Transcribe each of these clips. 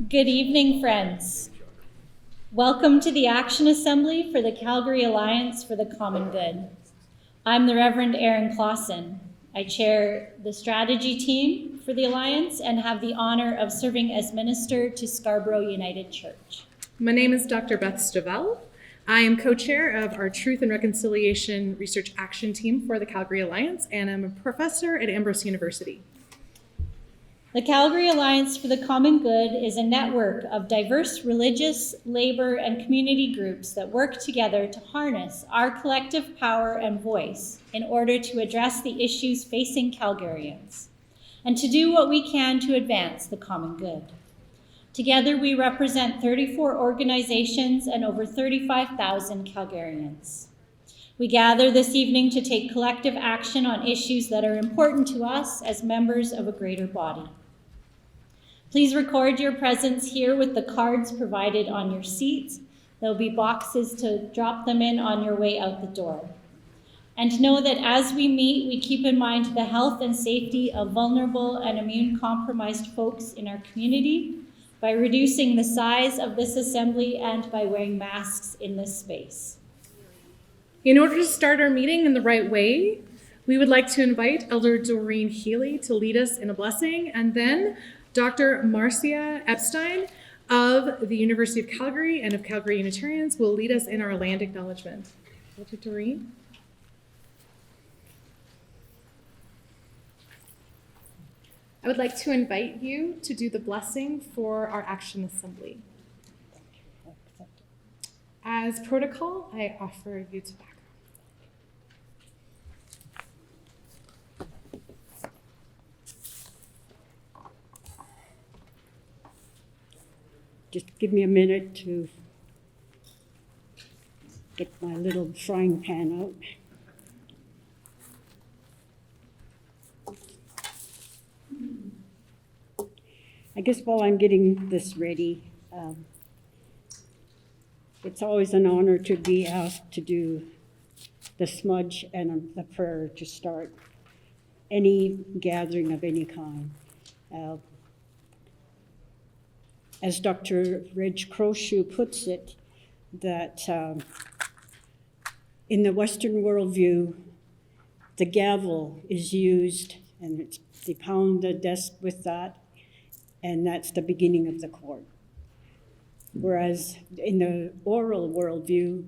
Good evening, friends. Welcome to the Action Assembly for the Calgary Alliance for the Common Good. I'm the Reverend Erin Clausen. I chair the strategy team for the Alliance and have the honor of serving as minister to Scarborough United Church. My name is Dr. Beth Stovell. I am co-chair of our Truth and Reconciliation Research Action Team for the Calgary Alliance, and I'm a professor at Ambrose University. The Calgary Alliance for the Common Good is a network of diverse religious, labor, and community groups that work together to harness our collective power and voice in order to address the issues facing Calgarians and to do what we can to advance the common good. Together, we represent 34 organizations and over 35,000 Calgarians. We gather this evening to take collective action on issues that are important to us as members of a greater body. Please record your presence here with the cards provided on your seats. There'll be boxes to drop them in on your way out the door. And know that as we meet, we keep in mind the health and safety of vulnerable and immune-compromised folks in our community by reducing the size of this assembly and by wearing masks in this space. In order to start our meeting in the right way, we would like to invite Elder Doreen Healy to lead us in a blessing, and then Dr. Marcia Epstein of the University of Calgary and of Calgary Unitarians will lead us in our land acknowledgement. Elder Doreen. I would like to invite you to do the blessing for our Action Assembly. As protocol, I offer you tobacco. Just give me a minute to get my little frying pan out. I guess while I'm getting this ready, it's always an honor to be asked to do the smudge and the prayer to start any gathering of any kind. As Dr. Reg Crowshoe puts it, that in the Western worldview, the gavel is used and they pound the desk with that, and that's the beginning of the court. Whereas in the oral worldview,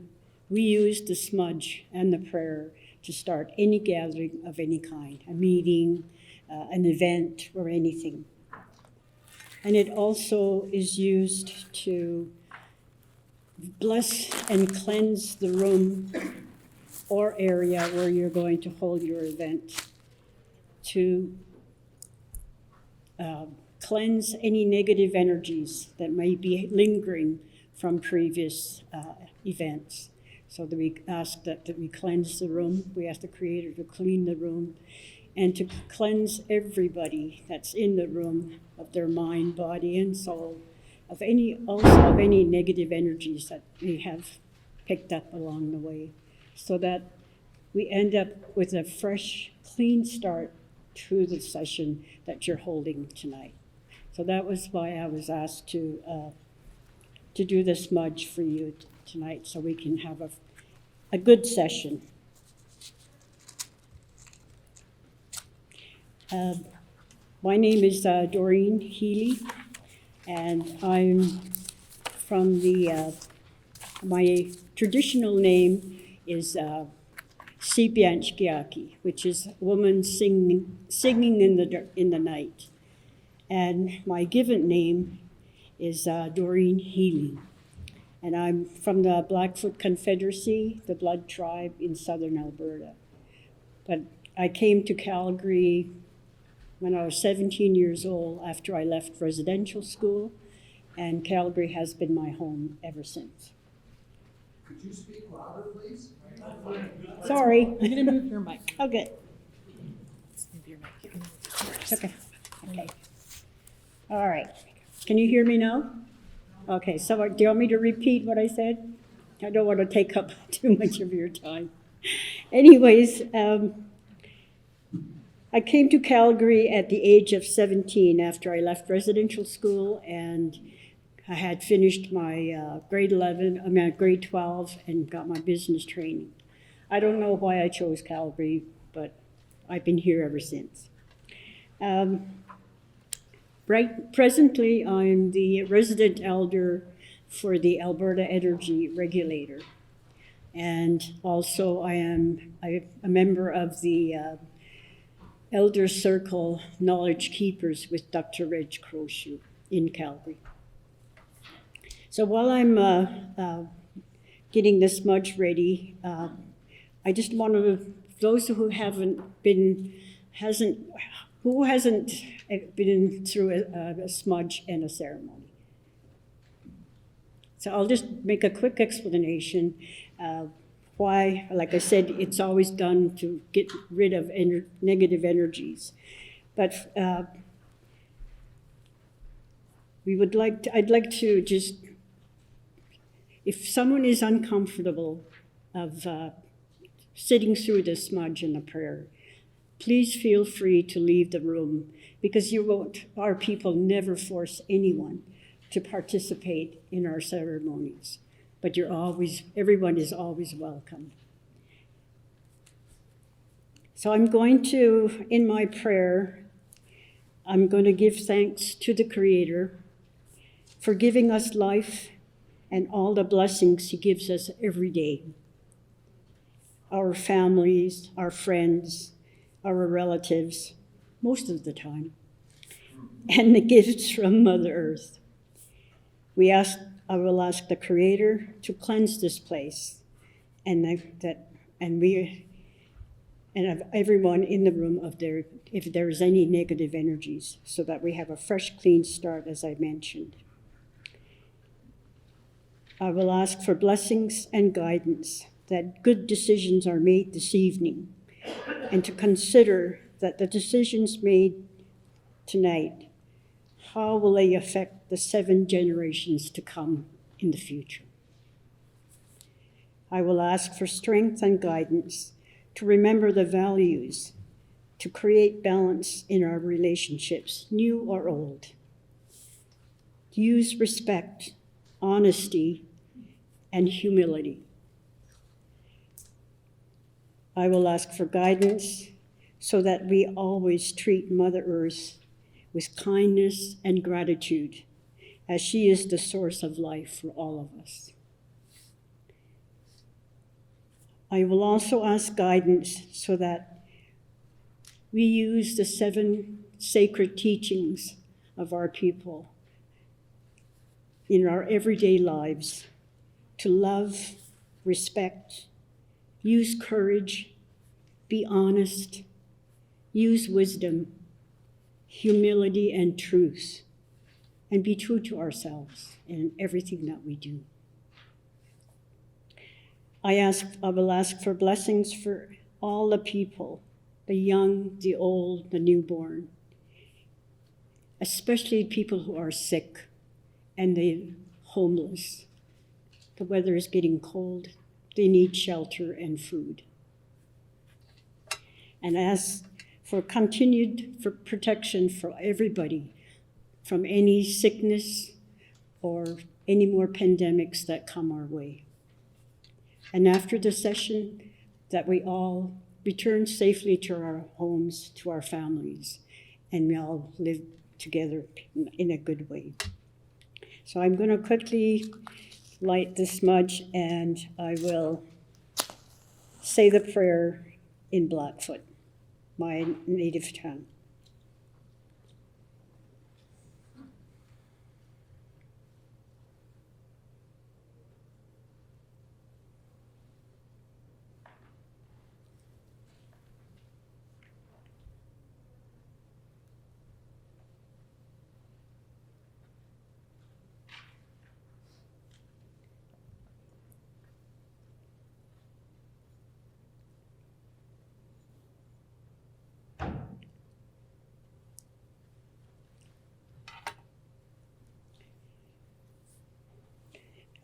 we use the smudge and the prayer to start any gathering of any kind, a meeting, an event, or anything. And it also is used to bless and cleanse the room or area where you're going to hold your event, to cleanse any negative energies that may be lingering from previous events. So that we ask that we cleanse the room. We ask the Creator to clean the room and to cleanse everybody that's in the room of their mind, body, and soul, of any negative energies that we have picked up along the way, so that we end up with a fresh, clean start to the session that you're holding tonight. So that was why I was asked to do the smudge for you tonight, so we can have a good session. My name is Doreen Healy, and I'm from my traditional name is Sibianchkiaki, which is woman singing in the night. And my given name is Doreen Healy. And I'm from the Blackfoot Confederacy, the Blood Tribe in southern Alberta. But I came to Calgary when I was 17 years old after I left residential school, and Calgary has been my home ever since. Could you speak louder, please? Sorry. I'm going to move your mic. Okay. Let's move your mic. It's okay. Okay. All right. Can you hear me now? Okay, so do you want me to repeat what I said? I don't want to take up too much of your time. Anyways, I came to Calgary at the age of 17 after I left residential school, and I had finished my grade 12 and got my business training. I don't know why I chose Calgary, but I've been here ever since. Presently, I'm the resident elder for the Alberta Energy Regulator. And also I'm a member of the Elder Circle Knowledge Keepers with Dr. Reg Crowshoe in Calgary. So while I'm getting the smudge ready, I just want to, those who hasn't been through a smudge and a ceremony. So I'll just make a quick explanation why, like I said, it's always done to get rid of negative energies. But I'd like to just, if someone is uncomfortable of sitting through the smudge and the prayer, please feel free to leave the room, because our people never force anyone to participate in our ceremonies, but everyone is always welcome. So I'm going to, in my prayer, I'm going to give thanks to the Creator for giving us life and all the blessings He gives us every day. Our families, our friends, our relatives, most of the time, and the gifts from Mother Earth. I will ask the Creator to cleanse this place, and of everyone in the room if there is any negative energies, so that we have a fresh, clean start, as I mentioned. I will ask for blessings and guidance, that good decisions are made this evening, and to consider that the decisions made tonight, how will they affect the 7 generations to come in the future? I will ask for strength and guidance to remember the values, to create balance in our relationships, new or old. To use respect, honesty, and humility. I will ask for guidance so that we always treat Mother Earth with kindness and gratitude, as she is the source of life for all of us. I will also ask guidance so that we use the 7 sacred teachings of our people in our everyday lives to love, respect, use courage, be honest, use wisdom, humility, and truth, and be true to ourselves in everything that we do. I will ask for blessings for all the people, the young, the old, the newborn, especially people who are sick and the homeless. The weather is getting cold. They need shelter and food. And ask for continued protection for everybody from any sickness or any more pandemics that come our way. And after the session, that we all return safely to our homes, to our families, and we all live together in a good way. So I'm going to quickly light the smudge, and I will say the prayer in Blackfoot, my native tongue.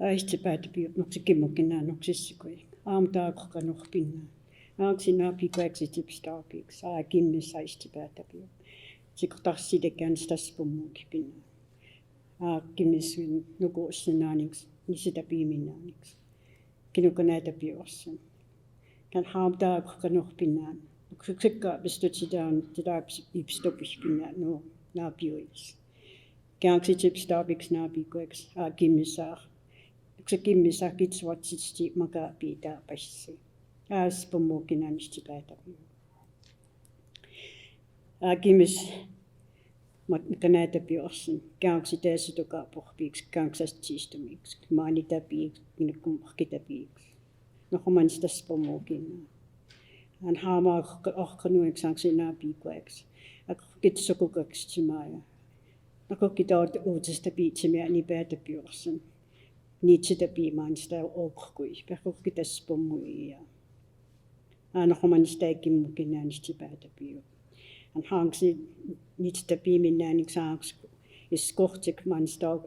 Aistipäätäpi noqsikimokina noqsissikui. Aamtaaqoqanorpinna. Aaksinaapikuaksitipstaapik. Saakimmis aistipäätäpi. Siqtarsilekan staspummuukipinna. Kimis nukuusinaaniks nisitapiiminaaniks. Kinukanatapiorsan. Kan haamtaa kanorpinnaan. Ksikka bestutsidaan tidaapis ipstopispinnaan no naapiois. Kiaksitipstaapiks naapikueks kimmisaa. Ksikimmisaa kitswatsisti makaapiitaapassi. Pommokinanistipäätäviä. Kimmis kanatapiorsan. Kiaksiteesitukaporpiiksi, kiaksastistumiksi, maanitapiiksi, kinukkumahkitapiiksi. Nohmanstas pommokinaan. Hän haamaa ohkanueksaksi naapikueksi. Kitsokukaksi timaja. Nakokitaat uutista piitsemia niin päätäpiorsan. Niitä piimaan sitä ohkui. Perkokkitas pommuja. Nohman sitä kimmukinaan sitä päätäpio. Hän hanksi niitä piiminään niin saaks. Jos kohtik manstaa,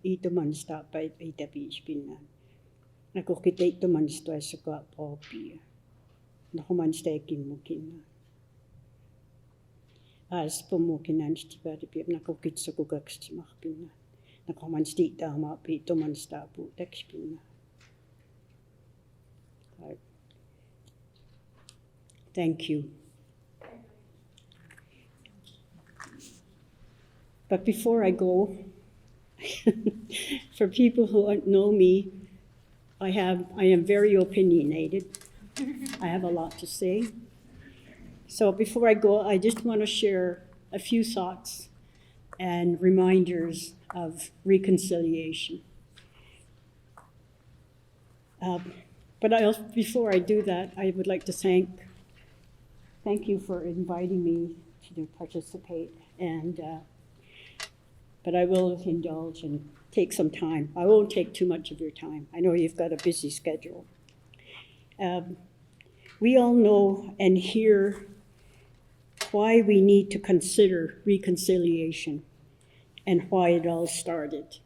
iitomanstaa päitä piispinnään. Nakokitaittomanstaa suka popia. Nohman sitä kimmukinaan. Pommukinaan sitä päätäpio. Nakokitsokukaksi mahpinnaan. Nohman stiittaamaa piittomanstaa puutekspinnaan. Thank you. But before I go, for people who don't know me, I am very opinionated. I have a lot to say. So before I go, I just want to share a few thoughts and reminders of reconciliation. But before I do that, I would like to thank you for inviting me to participate. But I will indulge and take some time. I won't take too much of your time. I know you've got a busy schedule. We all know and hear why we need to consider reconciliation and why it all started.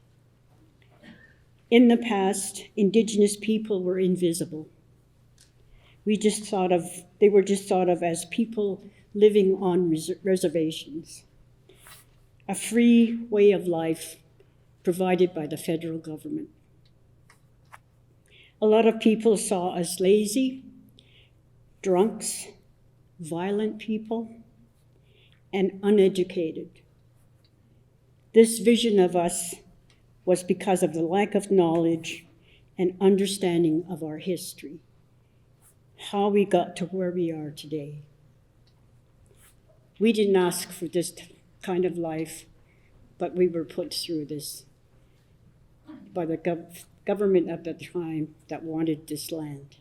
In the past, Indigenous people were invisible. They were just thought of as people living on reservations, a free way of life provided by the federal government. A lot of people saw us lazy, drunks, violent people, and uneducated. This vision of us was because of the lack of knowledge and understanding of our history, how we got to where we are today. We didn't ask for this kind of life, but we were put through this by the government at the time that wanted this land.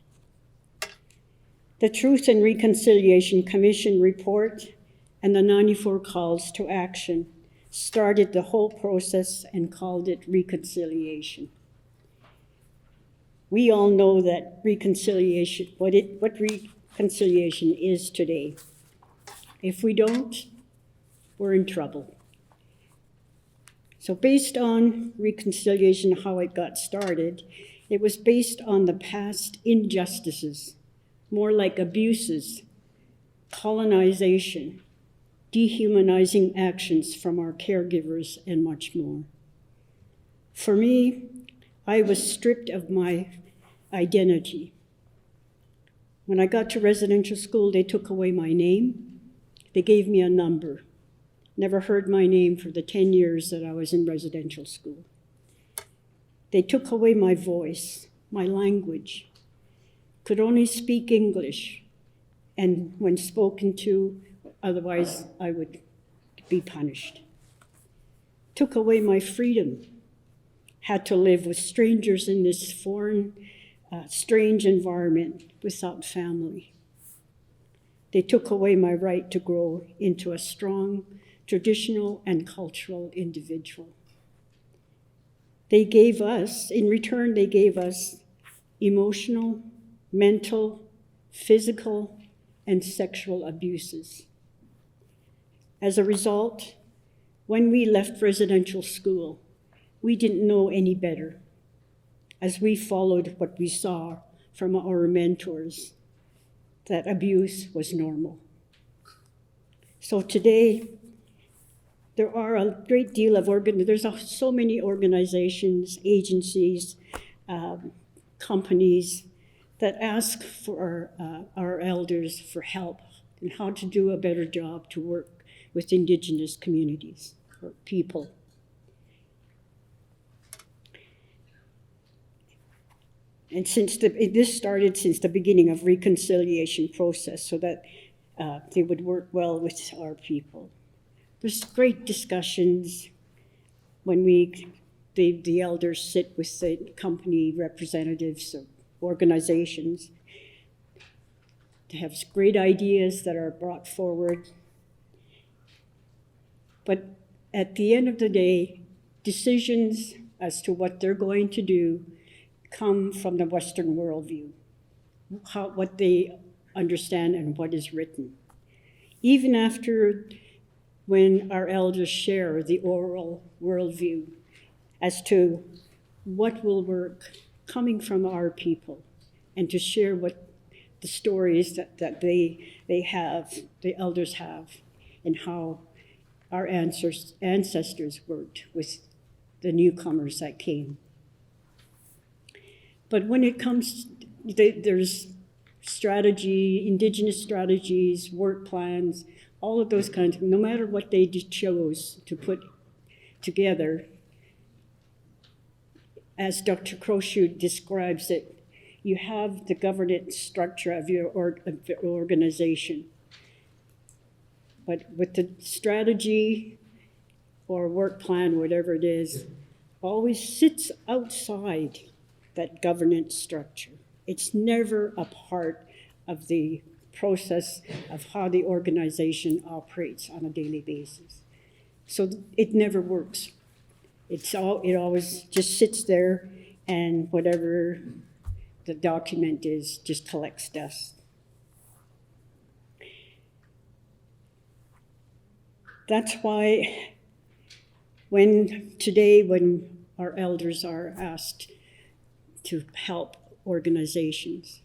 The Truth and Reconciliation Commission report and the 94 calls to action started the whole process and called it reconciliation. We all know that reconciliation, what reconciliation is today. If we don't, we're in trouble. So based on reconciliation, how it got started, it was based on the past injustices, more like abuses, colonization, dehumanizing actions from our caregivers, and much more. For me, I was stripped of my identity. When I got to residential school, they took away my name. They gave me a number. Never heard my name for the 10 years that I was in residential school. They took away my voice, my language. Could only speak English, and when spoken to, otherwise I would be punished. Took away my freedom. Had to live with strangers in this foreign, strange environment without family. They took away my right to grow into a strong, traditional and cultural individual. In return, they gave us emotional, mental, physical, and sexual abuses. As a result, when we left residential school, we didn't know any better, as we followed what we saw from our mentors, that abuse was normal. So today, there are a great deal of so many organizations, agencies, companies that ask for our elders for help and how to do a better job to work with Indigenous communities or people. And this started since the beginning of reconciliation process, so that they would work well with our people. There's great discussions when the elders sit with the company representatives of organizations. They have great ideas that are brought forward. But at the end of the day, decisions as to what they're going to do come from the Western worldview, what they understand and what is written. Even after when our elders share the oral worldview as to what will work coming from our people, and to share what the stories that they have, the elders have, and how our ancestors worked with the newcomers that came. But when it comes, there's strategy, Indigenous strategies, work plans, all of those kinds of, no matter what they chose to put together, as Dr. Crowshoe describes it, you have the governance structure of your organization. But with the strategy or work plan, whatever it is, always sits outside that governance structure. It's never a part of the process of how the organization operates on a daily basis. So it never works. It always just sits there, and whatever the document is just collects dust. That's why when our elders are asked to help organizations,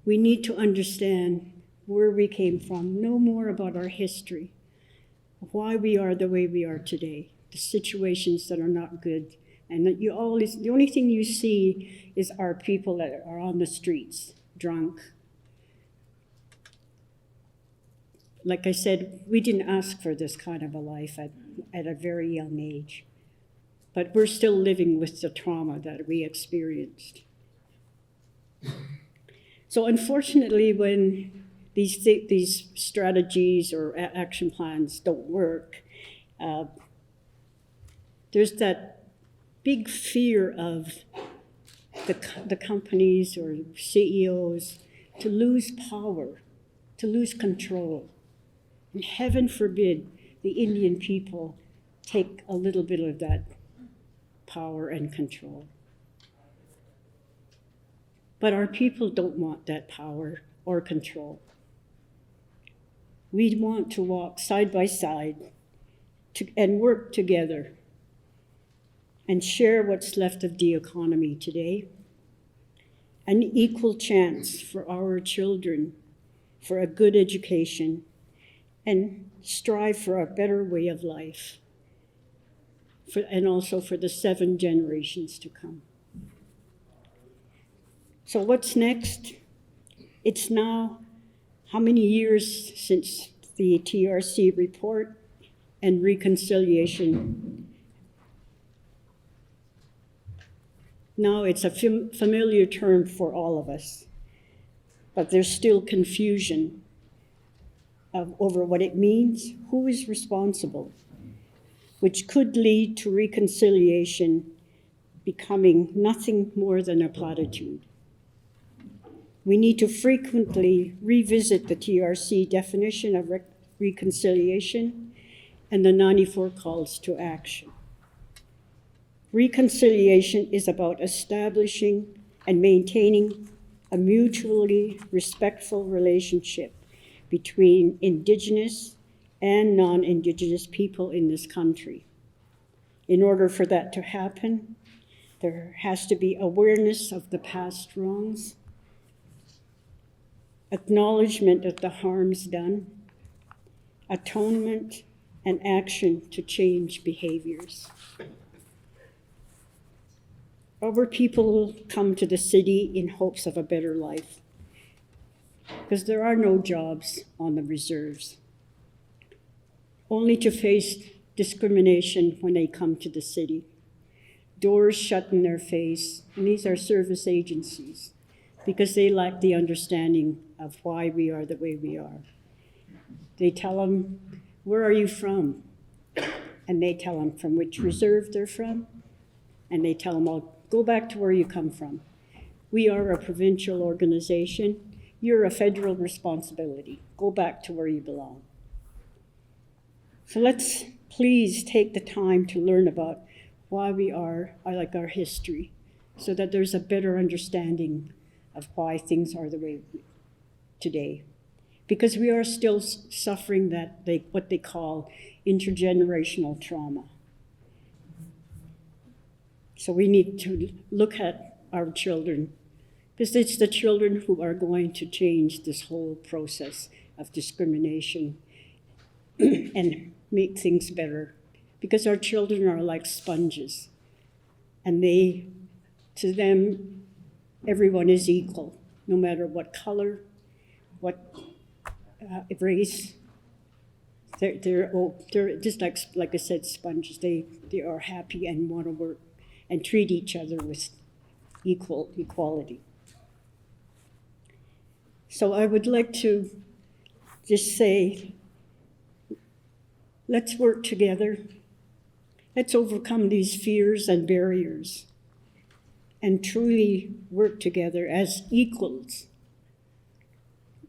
we need to understand where we came from, know more about our history, why we are the way we are today, the situations that are not good, and that the only thing you see is our people that are on the streets, drunk. Like I said, we didn't ask for this kind of a life at a very young age, but we're still living with the trauma that we experienced. So unfortunately, when these strategies or action plans don't work, there's that big fear of the companies or CEOs to lose power, to lose control. And heaven forbid the Indian people take a little bit of that power and control. But our people don't want that power or control. We want to walk side by side and work together and share what's left of the economy today. An equal chance for our children, for a good education, and strive for a better way of life, and also for the 7 generations to come. So what's next? It's now how many years since the TRC report and reconciliation? Now it's a familiar term for all of us, but there's still confusion over what it means, who is responsible, which could lead to reconciliation becoming nothing more than a platitude. We need to frequently revisit the TRC definition of reconciliation and the 94 calls to action. Reconciliation is about establishing and maintaining a mutually respectful relationship between Indigenous and non-Indigenous people in this country. In order for that to happen, there has to be awareness of the past wrongs, acknowledgement of the harms done, atonement, and action to change behaviors. Our people come to the city in hopes of a better life, because there are no jobs on the reserves, only to face discrimination when they come to the city. Doors shut in their face, and these are service agencies, because they lack the understanding of why we are the way we are. They tell them, "Where are you from?" And they tell them from which reserve they're from, and they tell them, "I'll go back to where you come from. We are a provincial organization. You're a federal responsibility. Go back to where you belong." So let's please take the time to learn about why we are like our history, so that there's a better understanding of why things are the way today. Because we are still suffering what they call intergenerational trauma. So we need to look at our children, because it's the children who are going to change this whole process of discrimination and make things better. Because our children are like sponges, and to them, everyone is equal, no matter what color, what race. They're just like I said, sponges. They are happy and want to work and treat each other with equality. So I would like to just say, let's work together. Let's overcome these fears and barriers and truly work together as equals.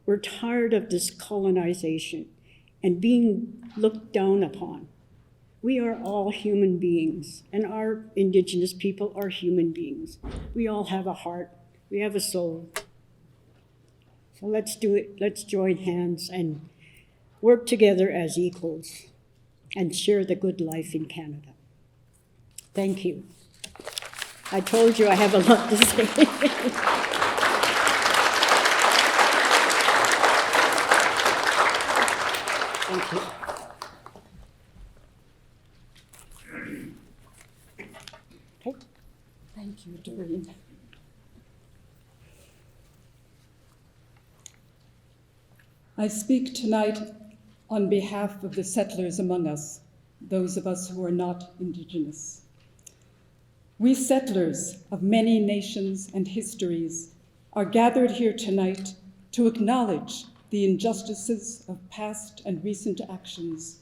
We're tired of this colonization and being looked down upon. We are all human beings, and our Indigenous people are human beings. We all have a heart, we have a soul. So let's do it. Let's join hands and work together as equals and share the good life in Canada. Thank you. I told you I have a lot to say. Thank you. Okay. Thank you, Doreen. I speak tonight on behalf of the settlers among us, those of us who are not Indigenous. We settlers of many nations and histories are gathered here tonight to acknowledge the injustices of past and recent actions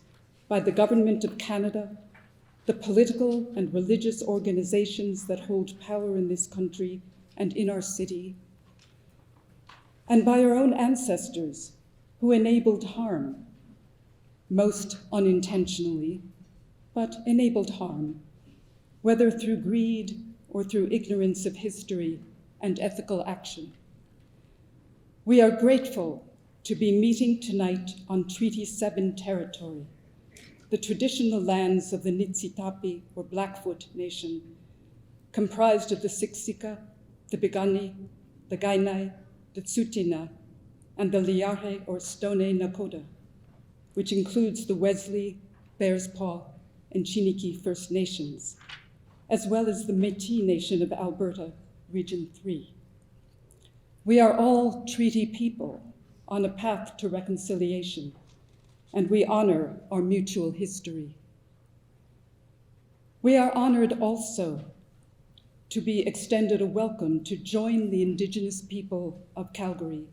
by the Government of Canada, the political and religious organizations that hold power in this country and in our city, and by our own ancestors who enabled harm, most unintentionally, but enabled harm, whether through greed or through ignorance of history and ethical action. We are grateful to be meeting tonight on Treaty 7 territory, the traditional lands of the Niitsitapi or Blackfoot Nation, comprised of the Siksika, the Piikani, the Kainai, the Tsuut'ina, and the Liahe or Stone Nakoda, which includes the Wesley, Bears Paw, and Chiniki First Nations, as well as the Métis Nation of Alberta, Region 3. We are all treaty people on a path to reconciliation, and we honor our mutual history. We are honored also to be extended a welcome to join the Indigenous people of Calgary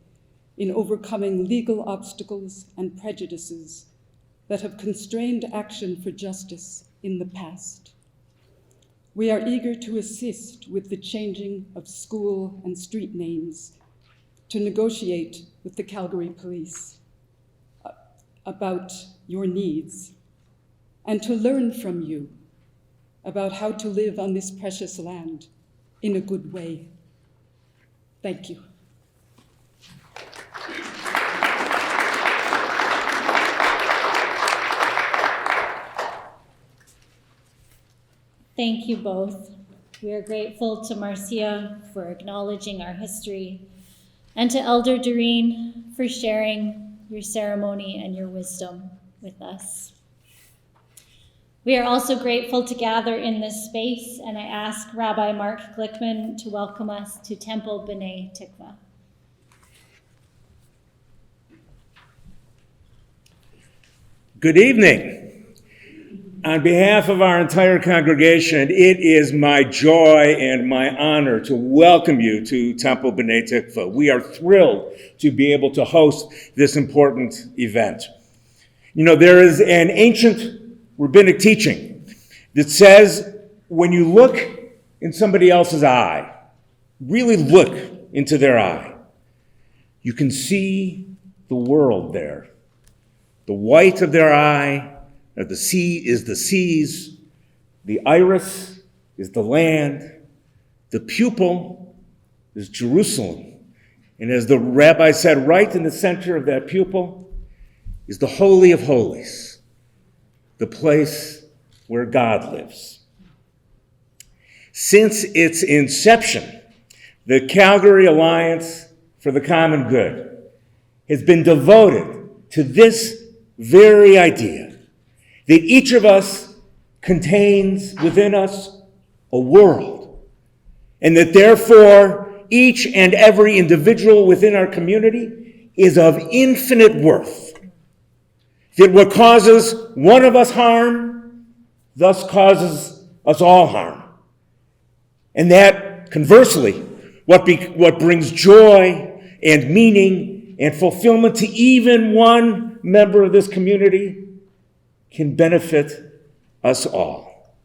in overcoming legal obstacles and prejudices that have constrained action for justice in the past. We are eager to assist with the changing of school and street names, to negotiate with the Calgary Police about your needs, and to learn from you about how to live on this precious land in a good way. Thank you. Thank you both. We are grateful to Marcia for acknowledging our history, and to Elder Doreen for sharing your ceremony and your wisdom with us. We are also grateful to gather in this space, and I ask Rabbi Mark Glickman to welcome us to Temple B'nai Tikva. Good evening. On behalf of our entire congregation, it is my joy and my honor to welcome you to Temple B'nai Tikva. We are thrilled to be able to host this important event. You know, there is an ancient rabbinic teaching that says when you look in somebody else's eye, really look into their eye, you can see the world there. The white of their eye, the sea is the seas, the iris is the land, the pupil is Jerusalem. And as the rabbi said, right in the center of that pupil is the Holy of Holies, the place where God lives. Since its inception, the Calgary Alliance for the Common Good has been devoted to this very idea that each of us contains within us a world, and that therefore each and every individual within our community is of infinite worth. That what causes one of us harm thus causes us all harm. And that, conversely, what brings joy and meaning and fulfillment to even one member of this community can benefit us all.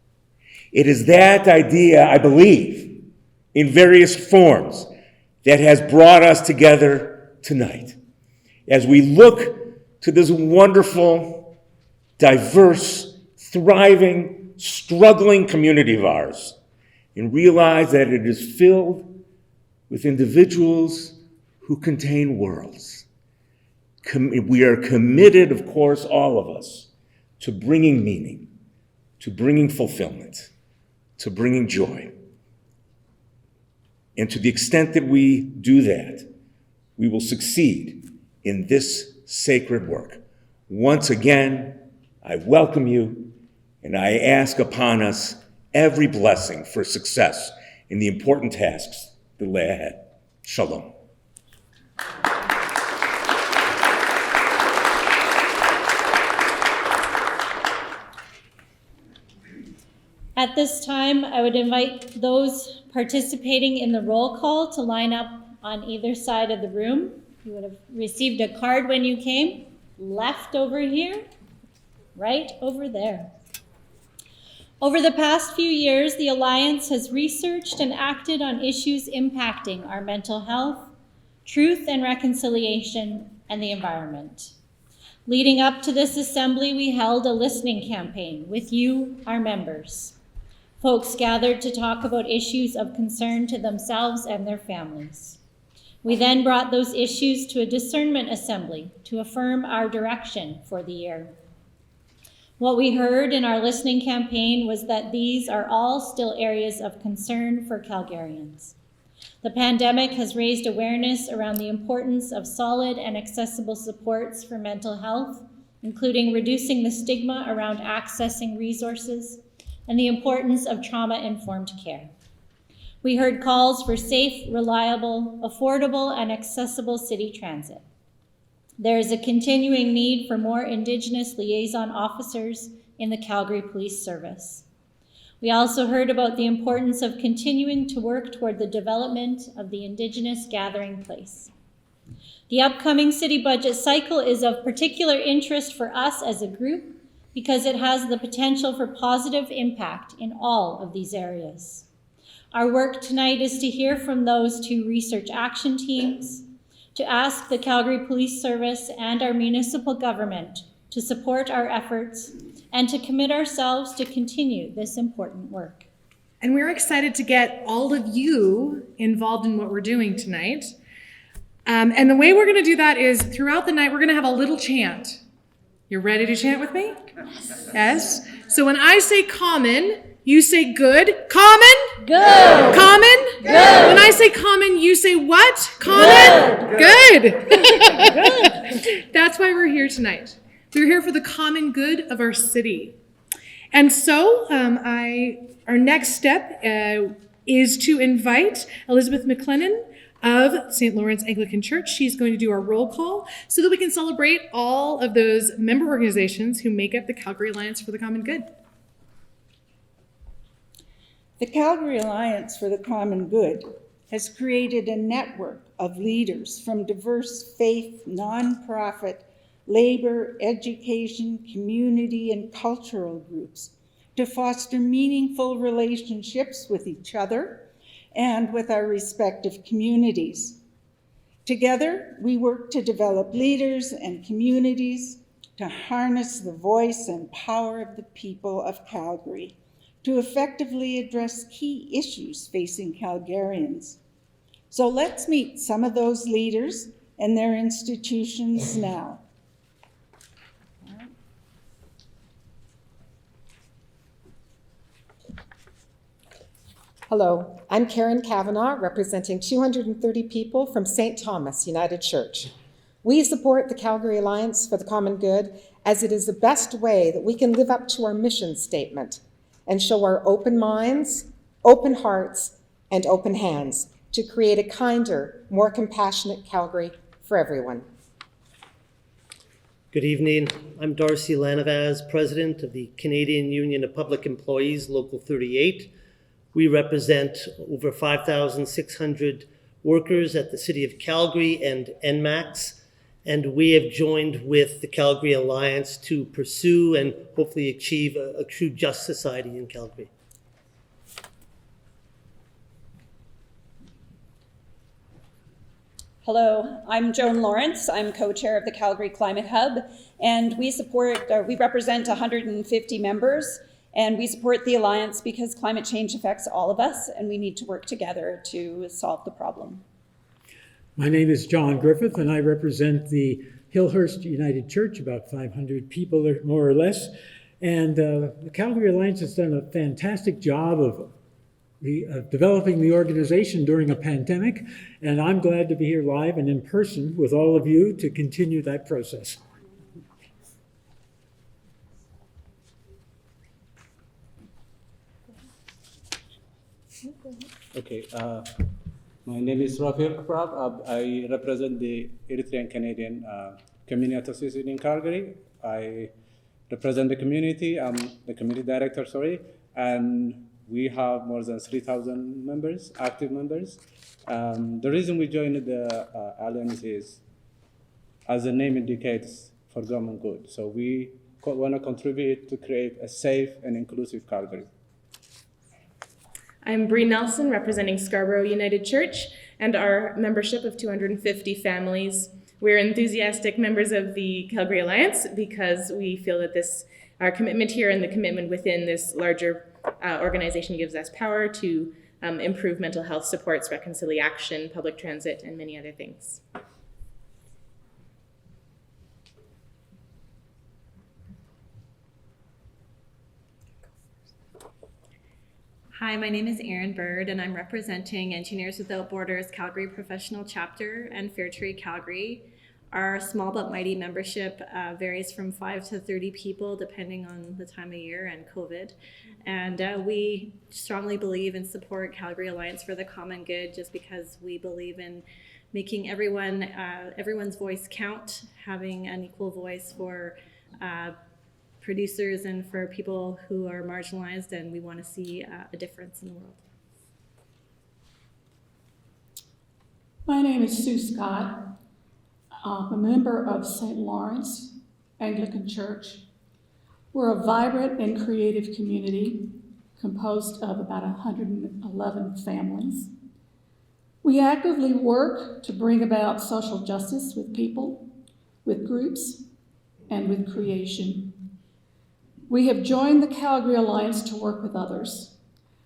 It is that idea, I believe, in various forms, that has brought us together tonight. As we look to this wonderful, diverse, thriving, struggling community of ours, and realize that it is filled with individuals who contain worlds. We are committed, of course, all of us, to bringing meaning, to bringing fulfillment, to bringing joy. And to the extent that we do that, we will succeed in this sacred work. Once again, I welcome you, and I ask upon us every blessing for success in the important tasks that lay ahead. Shalom. At this time, I would invite those participating in the roll call to line up on either side of the room. You would have received a card when you came, left over here, right over there. Over the past few years, the Alliance has researched and acted on issues impacting our mental health, truth and reconciliation, and the environment. Leading up to this assembly, we held a listening campaign with you, our members. Folks gathered to talk about issues of concern to themselves and their families. We then brought those issues to a discernment assembly to affirm our direction for the year. What we heard in our listening campaign was that these are all still areas of concern for Calgarians. The pandemic has raised awareness around the importance of solid and accessible supports for mental health, including reducing the stigma around accessing resources and the importance of trauma-informed care. We heard calls for safe, reliable, affordable, and accessible city transit. There is a continuing need for more Indigenous liaison officers in the Calgary Police Service. We also heard about the importance of continuing to work toward the development of the Indigenous gathering place. The upcoming city budget cycle is of particular interest for us as a group because it has the potential for positive impact in all of these areas. Our work tonight is to hear from those two research action teams, to ask the Calgary Police Service and our municipal government to support our efforts, and to commit ourselves to continue this important work. And we're excited to get all of you involved in what we're doing tonight. And the way we're going to do that is throughout the night, we're going to have a little chant. You're ready to chant with me? Yes? So when I say common, you say good. Common? Good. Common? Good. When I say common, you say what? Common? Good. That's why we're here tonight. We're here for the common good of our city. And so our next step is to invite Elizabeth McLennan of St. Lawrence Anglican Church. She's going to do our roll call so that we can celebrate all of those member organizations who make up the Calgary Alliance for the Common Good. The Calgary Alliance for the Common Good has created a network of leaders from diverse faith, nonprofit, labor, education, community, and cultural groups to foster meaningful relationships with each other and with our respective communities. Together, we work to develop leaders and communities to harness the voice and power of the people of Calgary to effectively address key issues facing Calgarians. So let's meet some of those leaders and their institutions now. Hello, I'm Karen Kavanaugh, representing 230 people from St. Thomas United Church. We support the Calgary Alliance for the Common Good as it is the best way that we can live up to our mission statement and show our open minds, open hearts, and open hands to create a kinder, more compassionate Calgary for everyone. Good evening. I'm Darcy Lanavaz, President of the Canadian Union of Public Employees, Local 38. We represent over 5,600 workers at the City of Calgary and NMAX, and we have joined with the Calgary Alliance to pursue and hopefully achieve a true just society in Calgary. Hello, I'm Joan Lawrence. I'm co-chair of the Calgary Climate Hub, and we represent 150 members, and we support the Alliance because climate change affects all of us, and we need to work together to solve the problem. My name is John Griffith, and I represent the Hillhurst United Church, about 500 people more or less. And the Calgary Alliance has done a fantastic job of developing the organization during a pandemic, and I'm glad to be here live and in person with all of you to continue that process. Okay, my name is Rafael Kaprab. I represent the Eritrean Canadian Community Association in Calgary. I represent the community. I'm the community director, and we have more than 3,000 members, active members. The reason we joined the Alliance is, as the name indicates, for common good. So we want to contribute to create a safe and inclusive Calgary. I'm Bree Nelson, representing Scarborough United Church and our membership of 250 families. We're enthusiastic members of the Calgary Alliance because we feel that our commitment here and the commitment within this larger organization gives us power to improve mental health supports, reconciliation, public transit, and many other things. Hi, my name is Erin Bird, and I'm representing Engineers Without Borders Calgary Professional Chapter and Fairtrade Calgary. Our small but mighty membership varies from 5 to 30 people depending on the time of year and COVID. And we strongly believe and support Calgary Alliance for the Common Good just because we believe in making everyone's voice count, having an equal voice for producers and for people who are marginalized, and we want to see a difference in the world. My name is Sue Scott. I'm a member of St. Lawrence Anglican Church. We're a vibrant and creative community composed of about 111 families. We actively work to bring about social justice with people, with groups, and with creation. We have joined the Calgary Alliance to work with others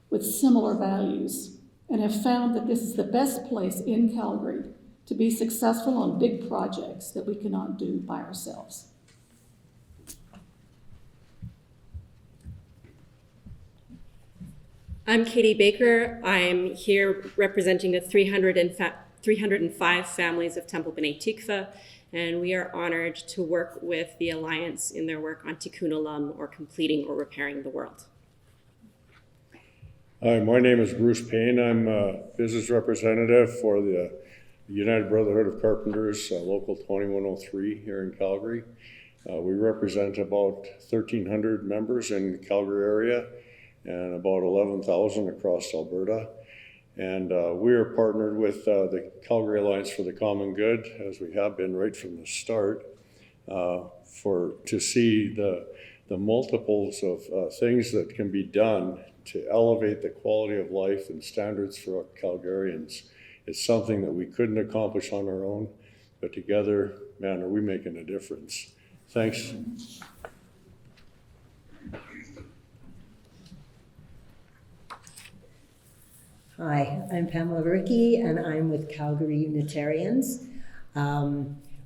with similar values and have found that this is the best place in Calgary to be successful on big projects that we cannot do by ourselves. I'm Katie Baker. I'm here representing the 305 families of Temple B'nai Tikva, and we are honored to work with the Alliance in their work on Tikkun Olam, or completing or repairing the world. Hi, my name is Bruce Payne. I'm a business representative for the United Brotherhood of Carpenters, Local 2103 here in Calgary. We represent about 1,300 members in the Calgary area and about 11,000 across Alberta. And we are partnered with the Calgary Alliance for the Common Good, as we have been right from the start, to see the multiples of things that can be done to elevate the quality of life and standards for Calgarians. It's something that we couldn't accomplish on our own, but together, man, are we making a difference. Thanks. Hi, I'm Pamela Rickey, and I'm with Calgary Unitarians.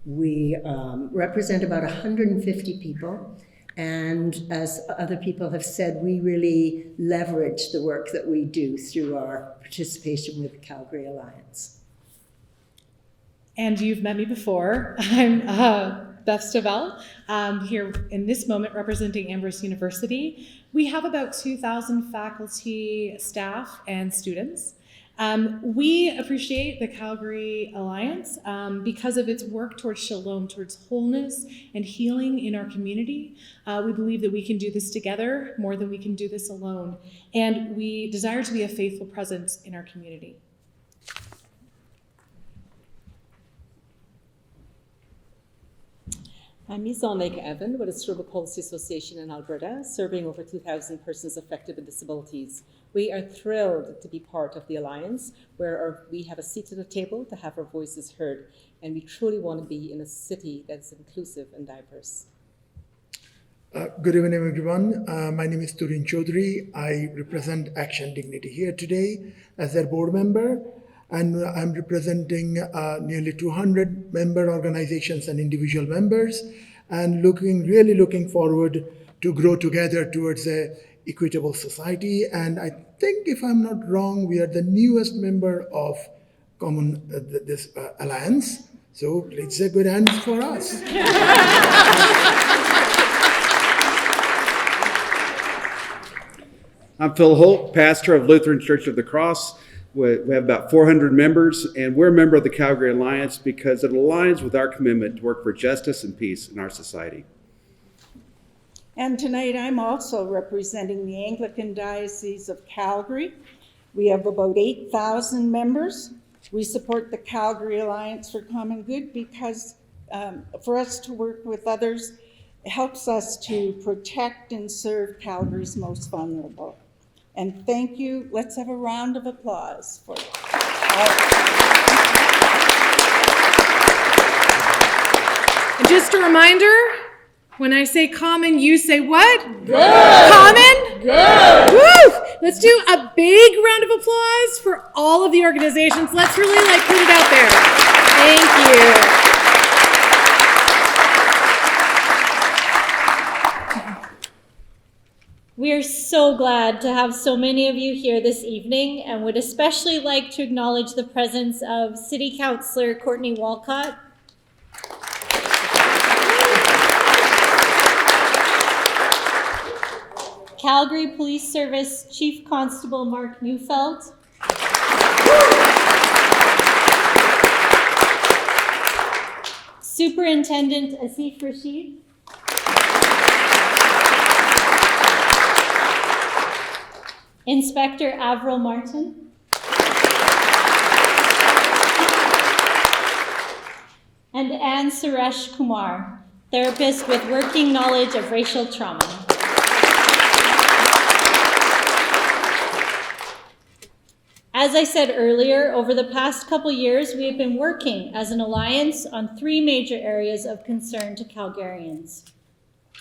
We represent about 150 people, and as other people have said, we really leverage the work that we do through our participation with the Calgary Alliance. And you've met me before. I'm Beth Stovall, here in this moment representing Amherst University. We have about 2,000 faculty, staff, and students. We appreciate the Calgary Alliance because of its work towards shalom, towards wholeness and healing in our community. We believe that we can do this together more than we can do this alone. And we desire to be a faithful presence in our community. I'm Yvonne Lake-Evan with the Cerebral Palsy Association in Alberta, serving over 2,000 persons affected with disabilities. We are thrilled to be part of the Alliance, where we have a seat at the table to have our voices heard, and we truly want to be in a city that's inclusive and diverse. Good evening, everyone. My name is Turin Chaudhary. I represent Action Dignity here today as their board member, and I'm representing nearly 200 member organizations and individual members, and really looking forward to grow together towards a equitable society. And I think, if I'm not wrong, we are the newest member of this alliance. So let's say good hands for us. I'm Phil Holt, pastor of Lutheran Church of the Cross. We have about 400 members, and we're a member of the Calgary Alliance because it aligns with our commitment to work for justice and peace in our society. And tonight I'm also representing the Anglican Diocese of Calgary. We have about 8,000 members. We support the Calgary Alliance for Common Good because for us to work with others helps us to protect and serve Calgary's most vulnerable. And thank you. Let's have a round of applause for And just a reminder, when I say common, you say what? Good. Common? Good. Woo! Let's do a big round of applause for all of the organizations. Let's really put it out there. Thank you. We are so glad to have so many of you here this evening, and would especially like to acknowledge the presence of City Councillor Courtney Walcott, Calgary Police Service Chief Constable Mark Neufeld, Superintendent Asif Rashid, Inspector Avril Martin, and Anne Suresh Kumar, therapist with working knowledge of racial trauma. As I said earlier, over the past couple years, we have been working as an alliance on 3 major areas of concern to Calgarians.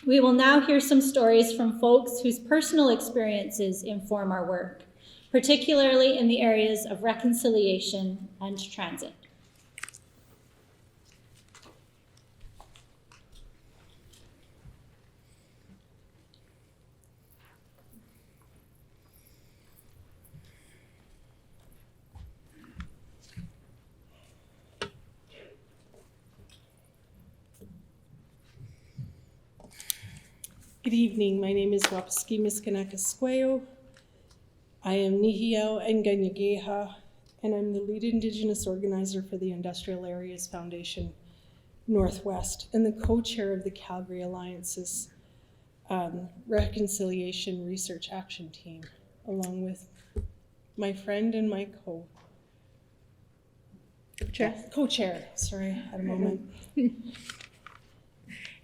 We will now hear some stories from folks whose personal experiences inform our work, particularly in the areas of reconciliation and transit. Good evening. My name is Wapaski Miskanakasqueo. I am Nihiao Nganyageha, and I'm the lead Indigenous organizer for the Industrial Areas Foundation Northwest and the co-chair of the Calgary Alliance's Reconciliation Research Action Team, along with my friend and my co-chair. Sorry, I had a moment.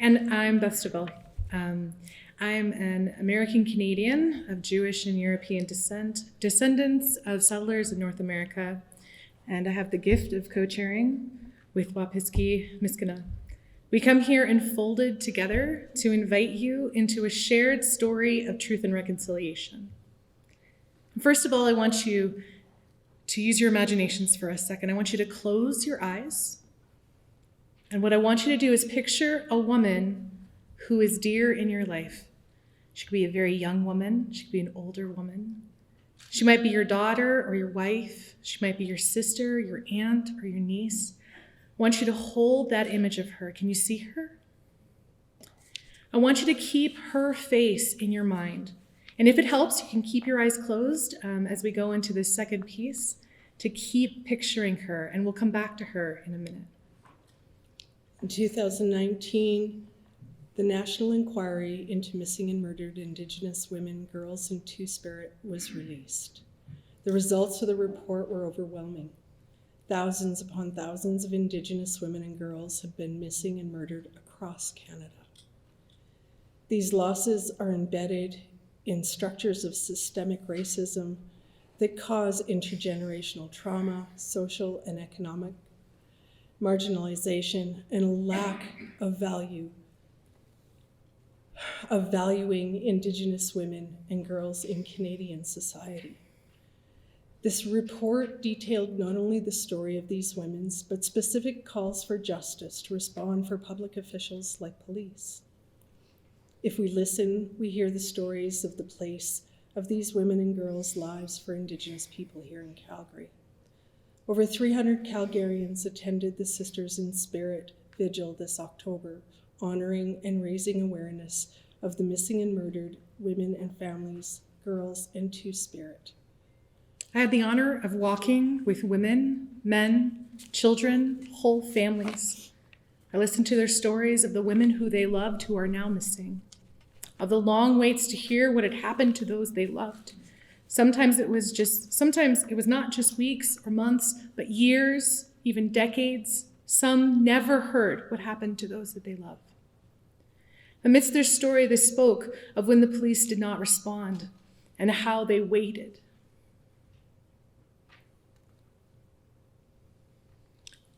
And I'm Beth Stabell. I'm an American Canadian of Jewish and European descent, descendants of settlers in North America, and I have the gift of co-chairing with Wapaski Miskana. We come here enfolded together to invite you into a shared story of truth and reconciliation. First of all, I want you to use your imaginations for a second. I want you to close your eyes. And what I want you to do is picture a woman who is dear in your life. She could be a very young woman. She could be an older woman. She might be your daughter or your wife. She might be your sister, your aunt, or your niece. I want you to hold that image of her. Can you see her? I want you to keep her face in your mind. And if it helps, you can keep your eyes closed as we go into this second piece to keep picturing her, and we'll come back to her in a minute. In 2019, the National Inquiry into Missing and Murdered Indigenous Women, Girls, and Two-Spirit was released. The results of the report were overwhelming. Thousands upon thousands of Indigenous women and girls have been missing and murdered across Canada. These losses are embedded in structures of systemic racism that cause intergenerational trauma, social and economic marginalization, and a lack of valuing Indigenous women and girls in Canadian society. This report detailed not only the story of these women, but specific calls for justice to respond for public officials like police. If we listen, we hear the stories of the place of these women and girls' lives for Indigenous people here in Calgary. Over 300 Calgarians attended the Sisters in Spirit Vigil this October, honoring and raising awareness of the missing and murdered women and families, girls, and Two-Spirit. I had the honor of walking with women, men, children, whole families. I listened to their stories of the women who they loved who are now missing, of the long waits to hear what had happened to those they loved. Sometimes it was not just weeks or months, but years, even decades. Some never heard what happened to those that they loved. Amidst their story, they spoke of when the police did not respond and how they waited.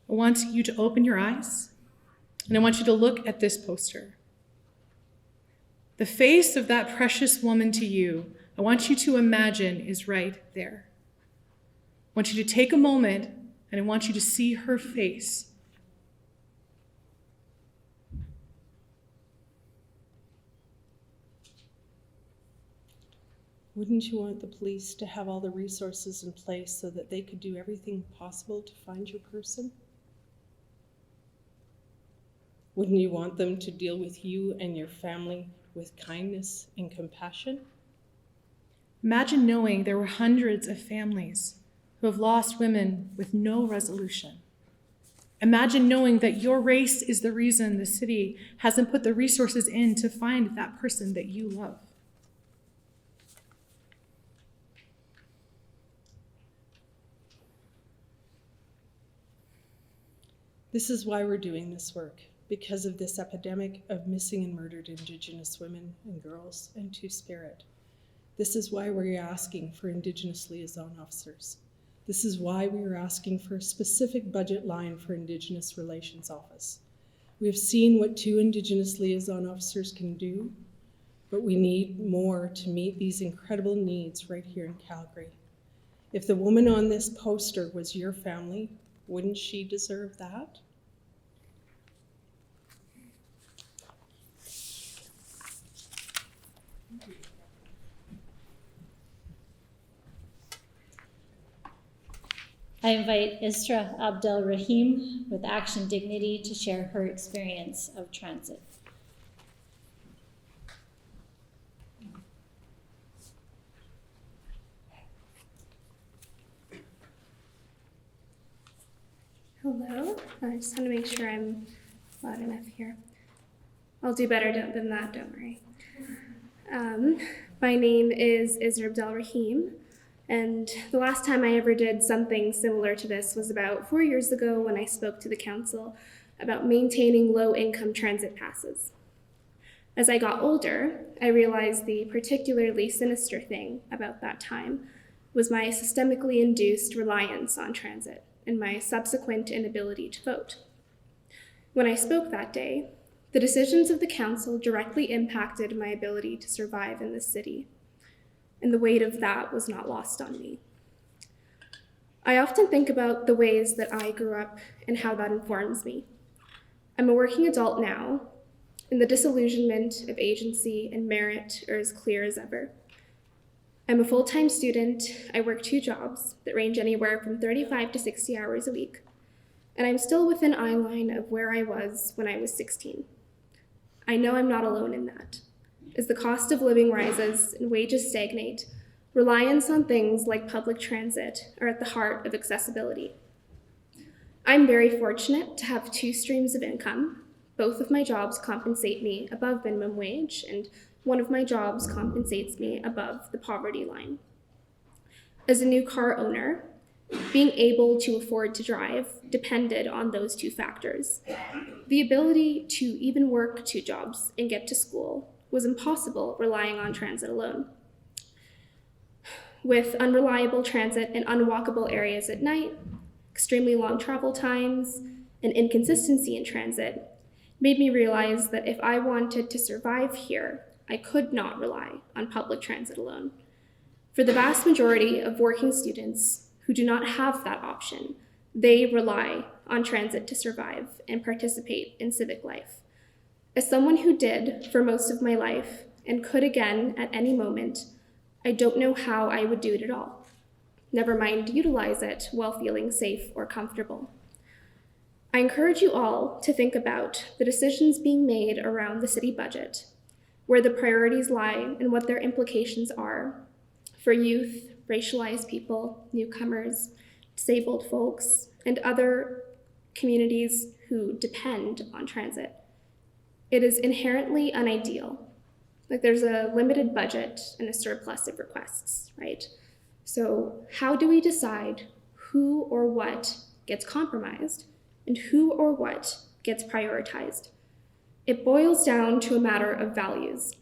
I want you to open your eyes, and I want you to look at this poster. The face of that precious woman to you, I want you to imagine, is right there. I want you to take a moment, and I want you to see her face. Wouldn't you want the police to have all the resources in place so that they could do everything possible to find your person? Wouldn't you want them to deal with you and your family with kindness and compassion? Imagine knowing there were hundreds of families who have lost women with no resolution. Imagine knowing that your race is the reason the city hasn't put the resources in to find that person that you love. This is why we're doing this work, because of this epidemic of missing and murdered Indigenous women and girls and Two-Spirit. This is why we're asking for Indigenous liaison officers. This is why we are asking for a specific budget line for Indigenous Relations Office. We have seen what 2 Indigenous liaison officers can do, but we need more to meet these incredible needs right here in Calgary. If the woman on this poster was your family, wouldn't she deserve that? I invite Isra Abdel Rahim with Action Dignity to share her experience of transit. Hello. I just want to make sure I'm loud enough here. I'll do better than that, don't worry. My name is Isra Abdelrahim, and the last time I ever did something similar to this was about 4 years ago when I spoke to the council about maintaining low-income transit passes. As I got older, I realized the particularly sinister thing about that time was my systemically induced reliance on transit and my subsequent inability to vote. When I spoke that day, the decisions of the council directly impacted my ability to survive in this city, and the weight of that was not lost on me. I often think about the ways that I grew up and how that informs me. I'm a working adult now, and the disillusionment of agency and merit are as clear as ever. I'm a full-time student. I work 2 jobs that range anywhere from 35 to 60 hours a week, and I'm still within eye line of where I was when I was 16. I know I'm not alone in that. As the cost of living rises and wages stagnate, reliance on things like public transit are at the heart of accessibility. I'm very fortunate to have 2 streams of income. Both of my jobs compensate me above minimum wage, and one of my jobs compensates me above the poverty line. As a new car owner, being able to afford to drive depended on those 2 factors. The ability to even work 2 jobs and get to school was impossible relying on transit alone. With unreliable transit in unwalkable areas at night, extremely long travel times, and inconsistency in transit made me realize that if I wanted to survive here, I could not rely on public transit alone. For the vast majority of working students who do not have that option, they rely on transit to survive and participate in civic life. As someone who did for most of my life and could again at any moment, I don't know how I would do it at all. Never mind utilize it while feeling safe or comfortable. I encourage you all to think about the decisions being made around the city budget, where the priorities lie and what their implications are for youth, racialized people, newcomers, disabled folks, and other communities who depend on transit. It is inherently unideal. Like, there's a limited budget and a surplus of requests, right? So how do we decide who or what gets compromised and who or what gets prioritized? It boils down to a matter of values.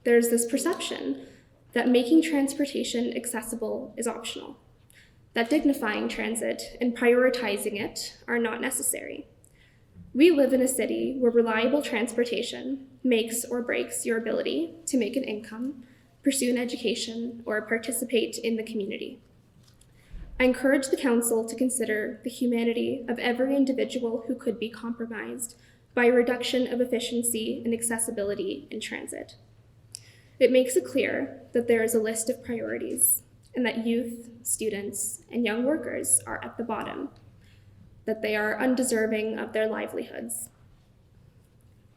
There's this perception that making transportation accessible is optional, that dignifying transit and prioritizing it are not necessary. We live in a city where reliable transportation makes or breaks your ability to make an income, pursue an education, or participate in the community. I encourage the council to consider the humanity of every individual who could be compromised by a reduction of efficiency and accessibility in transit. It makes it clear that there is a list of priorities and that youth, students, and young workers are at the bottom, that they are undeserving of their livelihoods.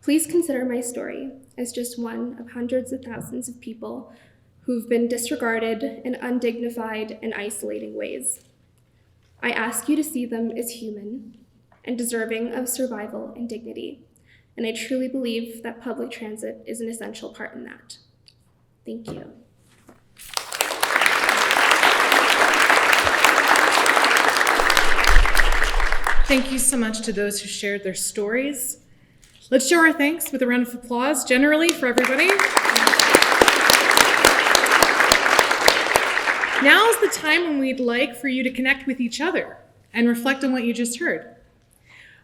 Please consider my story as just one of hundreds of thousands of people who've been disregarded in undignified and isolating ways. I ask you to see them as human and deserving of survival and dignity, and I truly believe that public transit is an essential part in that. Thank you. Thank you so much to those who shared their stories. Let's show our thanks with a round of applause generally for everybody. Now is the time when we'd like for you to connect with each other and reflect on what you just heard.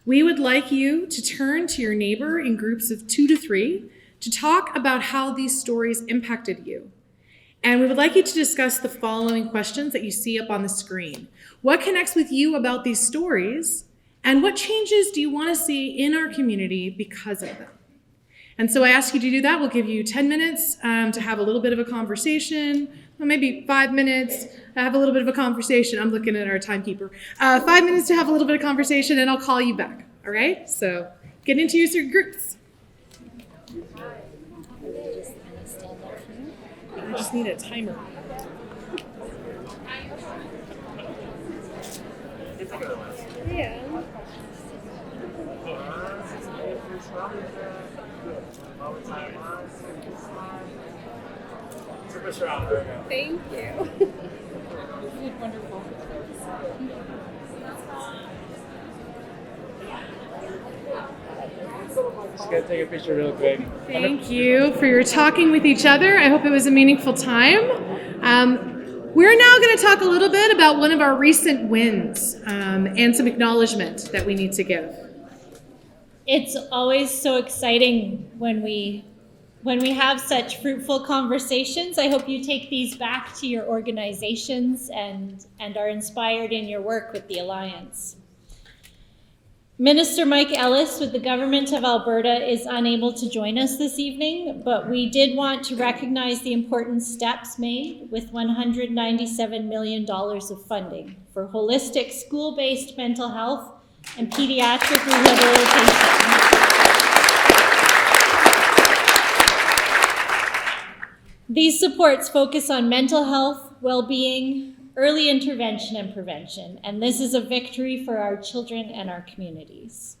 We would like you to turn to your neighbor in groups of 2 to 3 to talk about how these stories impacted you. And we would like you to discuss the following questions that you see up on the screen. What connects with you about these stories? And what changes do you want to see in our community because of them? And so I ask you to do that. We'll give you 10 minutes to have a little bit of a conversation, or maybe 5 minutes to have a little bit of a conversation. I'm looking at our timekeeper. 5 minutes to have a little bit of conversation, and I'll call you back, all right? So get into your groups. I just need a timer. Yeah. Thank you. You did wonderful. Just gonna take a picture real quick. Thank you for your talking with each other. I hope it was a meaningful time. We're now going to talk a little bit about one of our recent wins and some acknowledgement that we need to give. It's always so exciting when we have such fruitful conversations. I hope you take these back to your organizations and are inspired in your work with the Alliance. Minister Mike Ellis with the Government of Alberta is unable to join us this evening, but we did want to recognize the important steps made with $197 million of funding for holistic school-based mental health and pediatric rehabilitation. These supports focus on mental health, well-being, early intervention and prevention, and this is a victory for our children and our communities.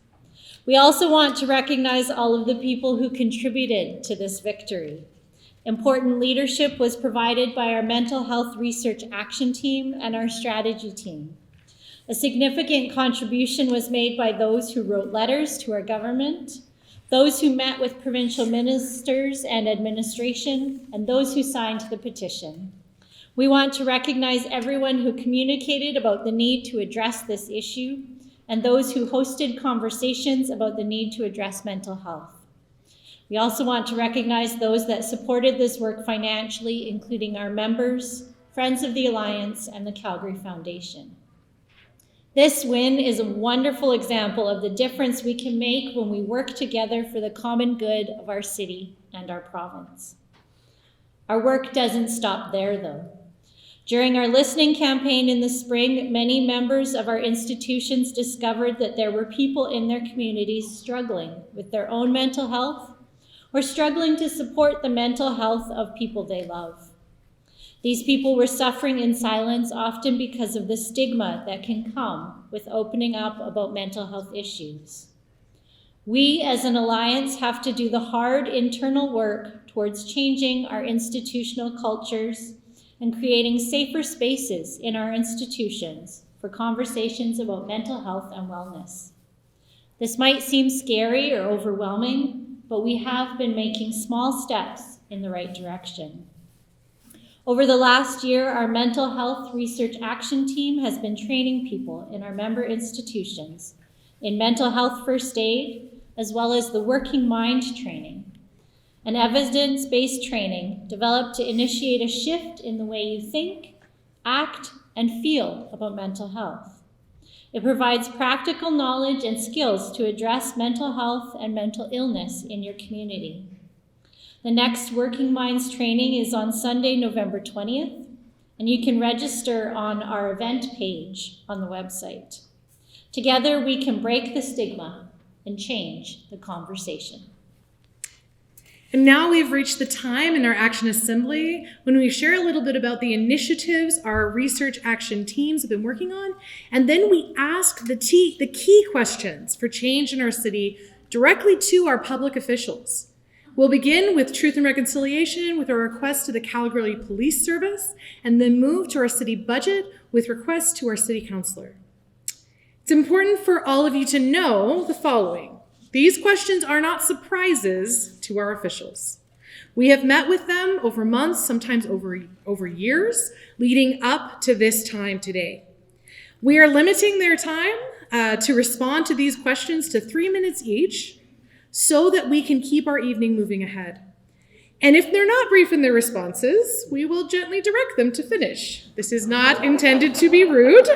We also want to recognize all of the people who contributed to this victory. Important leadership was provided by our mental health research action team and our strategy team. A significant contribution was made by those who wrote letters to our government, those who met with provincial ministers and administration, and those who signed the petition. We want to recognize everyone who communicated about the need to address this issue and those who hosted conversations about the need to address mental health. We also want to recognize those that supported this work financially, including our members, Friends of the Alliance, and the Calgary Foundation. This win is a wonderful example of the difference we can make when we work together for the common good of our city and our province. Our work doesn't stop there, though. During our listening campaign in the spring, many members of our institutions discovered that there were people in their communities struggling with their own mental health or struggling to support the mental health of people they love. These people were suffering in silence, often because of the stigma that can come with opening up about mental health issues. We as an alliance have to do the hard internal work towards changing our institutional cultures and creating safer spaces in our institutions for conversations about mental health and wellness. This might seem scary or overwhelming, but we have been making small steps in the right direction. Over the last year, our mental health research action team has been training people in our member institutions in mental health first aid, as well as the working mind training, an evidence-based training developed to initiate a shift in the way you think, act, and feel about mental health. It provides practical knowledge and skills to address mental health and mental illness in your community. The next Working Minds training is on Sunday, November 20th, and you can register on our event page on the website. Together, we can break the stigma and change the conversation. And now we've reached the time in our Action Assembly when we share a little bit about the initiatives our research action teams have been working on, and then we ask the key questions for change in our city directly to our public officials. We'll begin with Truth and Reconciliation with our request to the Calgary Police Service, and then move to our city budget with requests to our city councillor. It's important for all of you to know the following. These questions are not surprises to our officials. We have met with them over months, sometimes over years, leading up to this time today. We are limiting their time to respond to these questions to 3 minutes each so that we can keep our evening moving ahead. And if they're not brief in their responses, we will gently direct them to finish. This is not intended to be rude.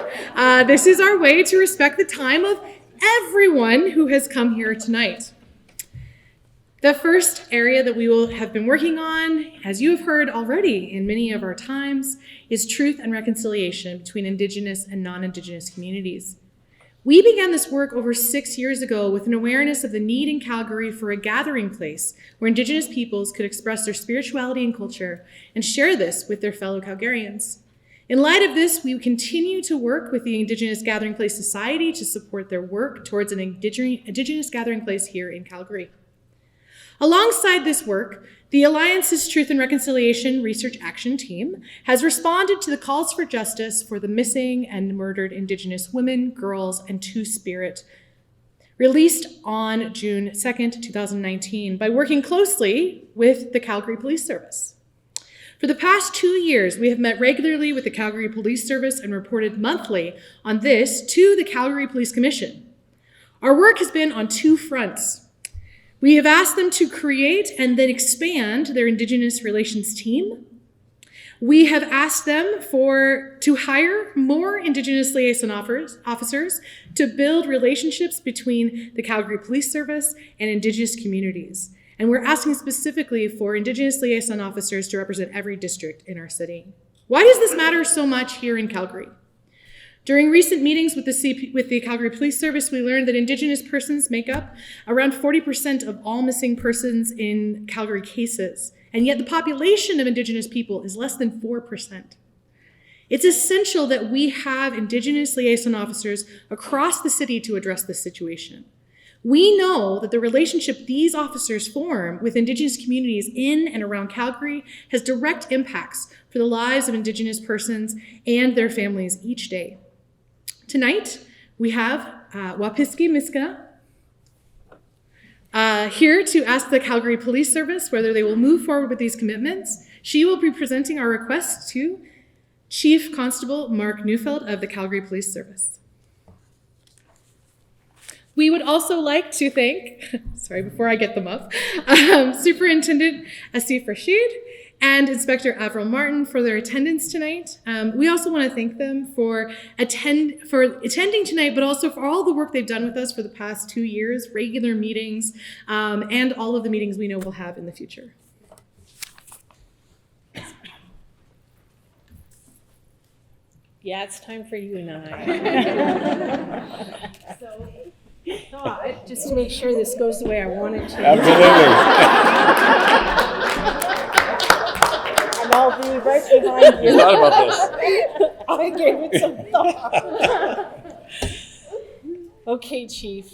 This is our way to respect the time of everyone who has come here tonight. The first area that we will have been working on, as you have heard already in many of our times, is truth and reconciliation between Indigenous and non-Indigenous communities. We began this work over 6 years ago with an awareness of the need in Calgary for a gathering place where Indigenous peoples could express their spirituality and culture and share this with their fellow Calgarians. In light of this, we continue to work with the Indigenous Gathering Place Society to support their work towards an Indigenous gathering place here in Calgary. Alongside this work, the Alliance's Truth and Reconciliation Research Action Team has responded to the calls for justice for the missing and murdered Indigenous women, girls, and Two-Spirit, released on June 2nd, 2019, by working closely with the Calgary Police Service. For the past 2 years, we have met regularly with the Calgary Police Service and reported monthly on this to the Calgary Police Commission. Our work has been on 2 fronts. We have asked them to create and then expand their Indigenous relations team. We have asked them to hire more Indigenous liaison officers to build relationships between the Calgary Police Service and Indigenous communities. And we're asking specifically for Indigenous liaison officers to represent every district in our city. Why does this matter so much here in Calgary? During recent meetings with the Calgary Police Service, we learned that Indigenous persons make up around 40% of all missing persons in Calgary cases, and yet the population of Indigenous people is less than 4%. It's essential that we have Indigenous liaison officers across the city to address this situation. We know that the relationship these officers form with Indigenous communities in and around Calgary has direct impacts for the lives of Indigenous persons and their families each day. Tonight, we have Wapiski Miska here to ask the Calgary Police Service whether they will move forward with these commitments. She will be presenting our request to Chief Constable Mark Neufeld of the Calgary Police Service. We would also like to thank, before I get them up, Superintendent Asif Rashid and Inspector Avril Martin for their attendance tonight. We also want to thank them for attending tonight, but also for all the work they've done with us for the past 2 years, regular meetings, and all of the meetings we know we'll have in the future. Yeah, it's time for you and I. Just to make sure this goes the way I want it to. Absolutely. And I'll be right behind you. You thought about this. I gave it some thought. Okay, Chief,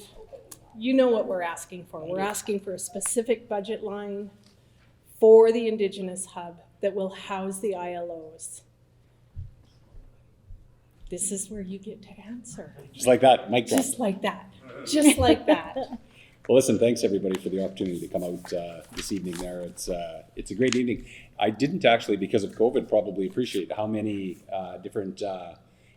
you know what we're asking for. We're asking for a specific budget line for the Indigenous Hub that will house the ILOs. This is where you get to answer. Just like that, mic drop. Just like that. Just like that. Well, listen, thanks everybody for the opportunity to come out this evening there. It's a great evening. I didn't actually, because of COVID, probably appreciate how many different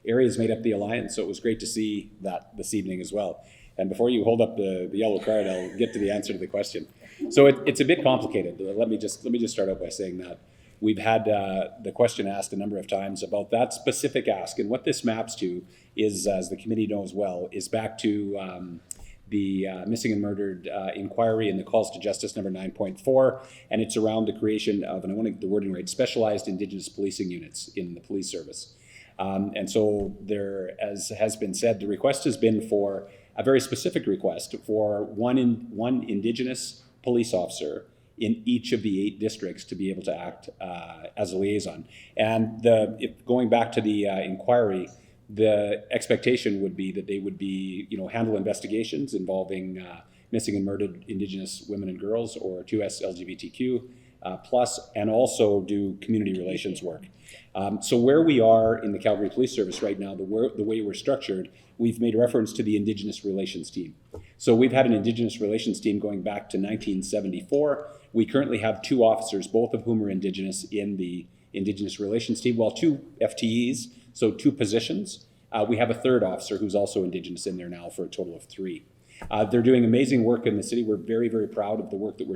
areas made up the Alliance, so it was great to see that this evening as well. And before you hold up the yellow card, I'll get to the answer to the question. So it's a bit complicated. Let me just start out by saying that we've had the question asked a number of times about that specific ask, and what this maps to is, as the committee knows well, is back to the missing and murdered inquiry and the calls to justice number 9.4, and it's around the creation of, and I want to get the wording right, specialized Indigenous policing units in the police service. And so there, as has been said, the request has been for a very specific request for one Indigenous police officer in each of the 8 districts to be able to act as a liaison. And going back to the inquiry, the expectation would be that they would be, handle investigations involving missing and murdered Indigenous women and girls, or 2S LGBTQ plus, and also do community relations work. So where we are in the Calgary Police Service right now, the way we're structured, we've made reference to the Indigenous relations team. So we've had an Indigenous relations team going back to 1974. We currently have 2 officers, both of whom are Indigenous, in the Indigenous relations team, well, 2 FTEs, so 2 positions. We have a 3rd officer who's also Indigenous in there now, for a total of 3. They're doing amazing work in the city. We're very, very proud of the work that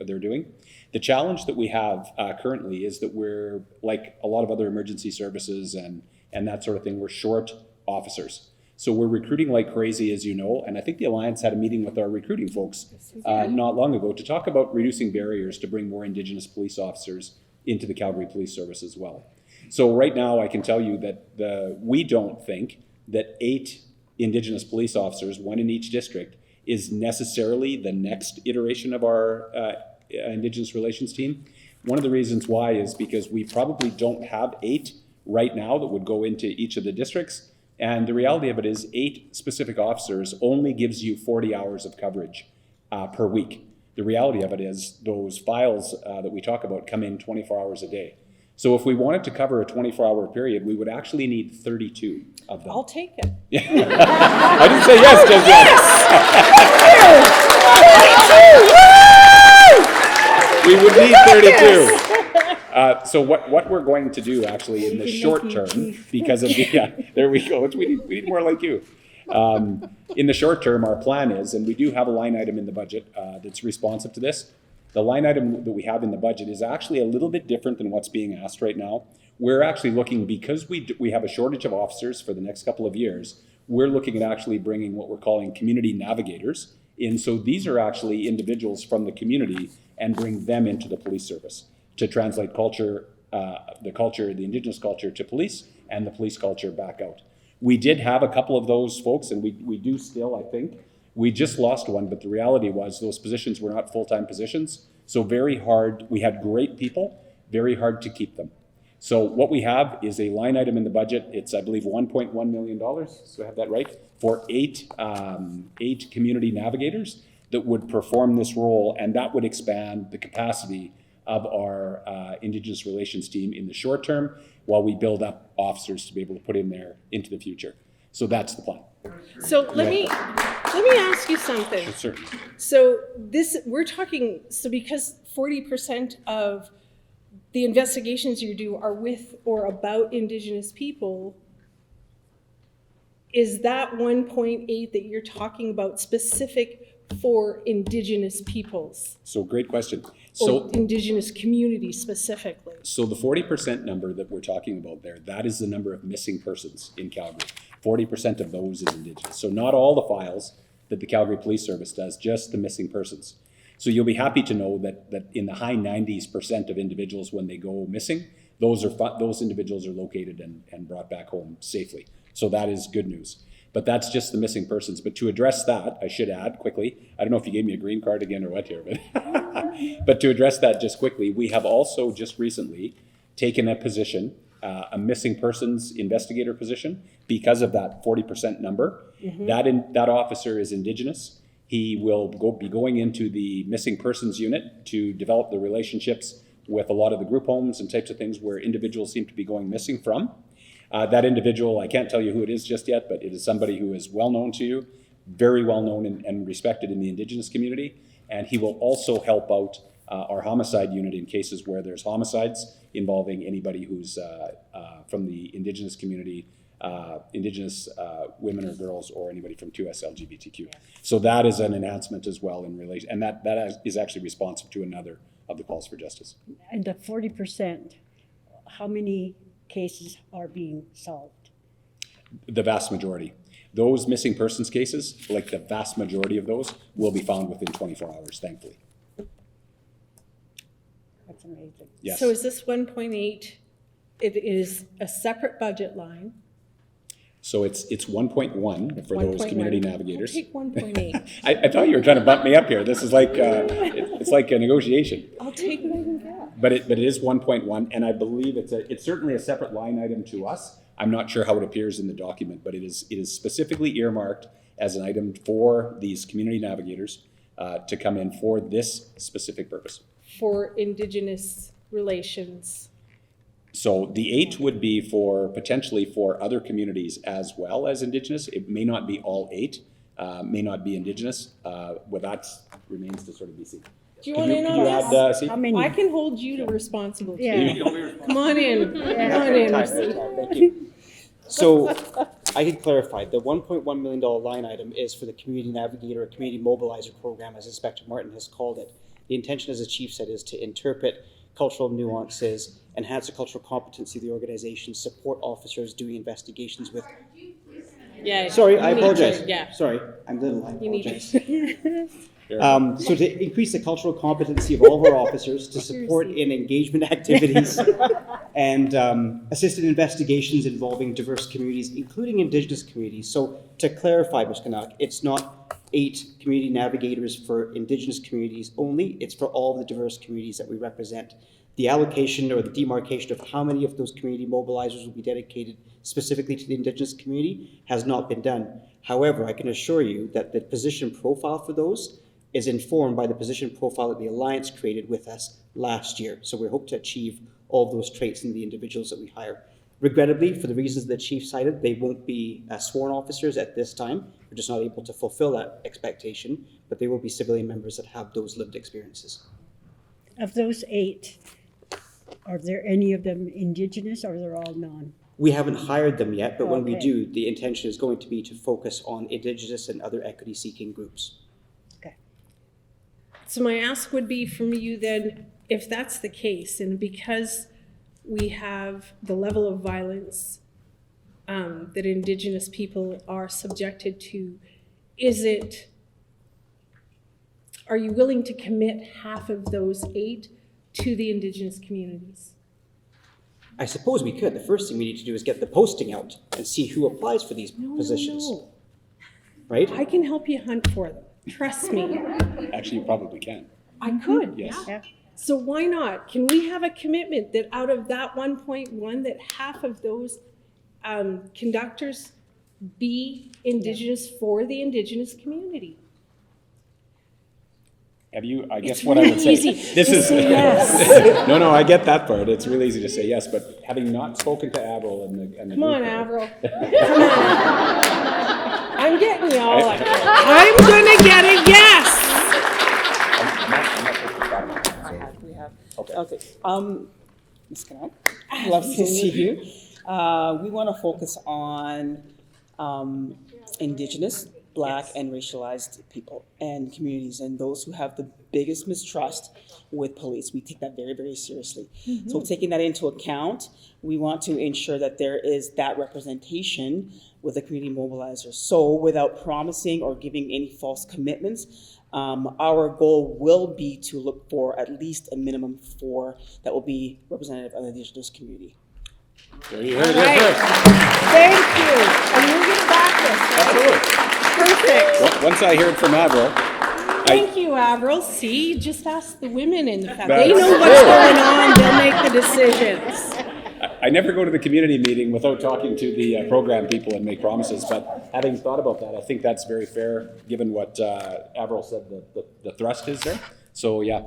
they're doing. The challenge that we have currently is that we're, like a lot of other emergency services and that sort of thing, we're short officers. So we're recruiting like crazy, as you know, and I think the Alliance had a meeting with our recruiting folks not long ago to talk about reducing barriers to bring more Indigenous police officers into the Calgary Police Service as well. So right now I can tell you that we don't think that 8 Indigenous police officers, 1 in each district, is necessarily the next iteration of our Indigenous relations team. One of the reasons why is because we probably don't have 8 right now that would go into each of the districts. And the reality of it is 8 specific officers only gives you 40 hours of coverage per week. The reality of it is those files that we talk about come in 24 hours a day. So if we wanted to cover a 24-hour period, we would actually need 32 of them. I'll take it. I didn't say yes just yet. We would need 32. So what we're going to do actually in the short term, because of the, there we go, we need more like you. In the short term, our plan is, and we do have a line item in the budget that's responsive to this. The line item that we have in the budget is actually a little bit different than what's being asked right now. We're actually looking, because we have a shortage of officers for the next couple of years, we're looking at actually bringing what we're calling community navigators in. So these are actually individuals from the community and bring them into the police service to translate culture, the Indigenous culture to police and the police culture back out. We did have a couple of those folks, and we do still, I think. We just lost one, but the reality was those positions were not full-time positions. So very hard, we had great people, very hard to keep them. So what we have is a line item in the budget. It's, I believe, $1.1 million, so I have that right, for eight community navigators that would perform this role, and that would expand the capacity of our Indigenous relations team in the short term while we build up officers to be able to put in there into the future. So that's the plan. So let me ask you something. Sure. So we're talking, so because 40% of the investigations you do are with or about Indigenous people, is that 1.8 that you're talking about specific for Indigenous peoples? So great question. Or Indigenous communities specifically? So the 40% number that we're talking about there, that is the number of missing persons in Calgary. 40% of those is Indigenous. So not all the files that the Calgary Police Service does, just the missing persons. So you'll be happy to know that in the high 90s% of individuals when they go missing, those individuals are located and brought back home safely. So that is good news. But that's just the missing persons. But to address that, I should add quickly, I don't know if you gave me a green card again or what here, but to address that just quickly, we have also just recently taken a position, a missing persons investigator position, because of that 40% number. Mm-hmm. That officer is Indigenous. He will be going into the missing persons unit to develop the relationships with a lot of the group homes and types of things where individuals seem to be going missing from. That individual, I can't tell you who it is just yet, but it is somebody who is well known to you, very well known and respected in the Indigenous community. And he will also help out our homicide unit in cases where there's homicides involving anybody who's from the Indigenous community, Indigenous women or girls, or anybody from 2S LGBTQ. So that is an enhancement as well in relation, and that is actually responsive to another of the calls for justice. And the 40%, how many cases are being solved? The vast majority. Those missing persons cases, like the vast majority of those, will be found within 24 hours, thankfully. That's amazing. Yes. So is this 1.8, it is a separate budget line? So it's 1.1 for those community navigators. I'll take 1.8. I thought you were trying to bump me up here. This is like it's like a negotiation. I'll take what I can get. But it is 1.1, and I believe it's certainly a separate line item to us. I'm not sure how it appears in the document, but it is specifically earmarked as an item for these community navigators to come in for this specific purpose. For Indigenous relations. So the 8 would be potentially for other communities as well as Indigenous. It may not be all 8, may not be Indigenous. Well, that remains to sort of be seen. Do you want in on this? How many? I can hold you to responsible. Yeah. Come on in. Come on in. Thank you. So I can clarify, the $1.1 million line item is for the Community Navigator, Community Mobilizer Program, as Inspector Martin has called it. The intention, as the Chief said, is to interpret cultural nuances, enhance the cultural competency of the organization, support officers doing investigations with... Yeah. Sorry, I apologize. Yeah. Sorry, I'm little, I apologize. So So to increase the cultural competency of all of our officers, to support in engagement activities, and assist in investigations involving diverse communities, including Indigenous communities. So to clarify, Ms. Canuck, it's not 8 community navigators for Indigenous communities only, it's for all of the diverse communities that we represent. The allocation or the demarcation of how many of those community mobilizers will be dedicated specifically to the Indigenous community has not been done. However, I can assure you that the position profile for those is informed by the position profile that the Alliance created with us last year. So we hope to achieve all of those traits in the individuals that we hire. Regrettably, for the reasons the Chief cited, they won't be sworn officers at this time. We're just not able to fulfill that expectation, but they will be civilian members that have those lived experiences. Of those 8, are there any of them Indigenous or they're all non? We haven't hired them yet, but when we Okay. do, the intention is going to be to focus on Indigenous and other equity-seeking groups. So my ask would be from you then, if that's the case, and because we have the level of violence that Indigenous people are subjected to, are you willing to commit half of those 8 to the Indigenous communities? I suppose we could. The first thing we need to do is get the posting out and see who applies for these positions. No. Right? I can help you hunt for them. Trust me. Actually, you probably can. I could. Yes. Yeah. So why not? Can we have a commitment that out of that 1.1, that half of those conductors be Indigenous for the Indigenous community? Have you, I guess It's what I would say, really easy this to is, say yes. no, I get that part. It's really easy to say yes, but having not spoken to Avril and the Come on, group there- Avril. Come on. I'm getting y'all. I'm gonna get a yes. We have. Okay. Ms. Canuck, love to see you. We want to focus on Indigenous, Black, and racialized people and communities, and those who have the biggest mistrust with police. We take that very, very seriously. So taking that into account, we want to ensure that there is that representation with the community mobilizers. So without promising or giving any false commitments, our goal will be to look for at least a minimum 4 that will be representative of the Indigenous community. There you heard it Right. first. Thank you. And you're gonna back this, right? Absolutely. Perfect. Once I heard from Avril, Thank you, Avril. See, just ask the women in the family. That's They know what's going on. They'll make the decisions. I never go to the community meeting without talking to the program people and make promises, but having thought about that, I think that's very fair, given what Avril said, the thrust is there. So, yeah.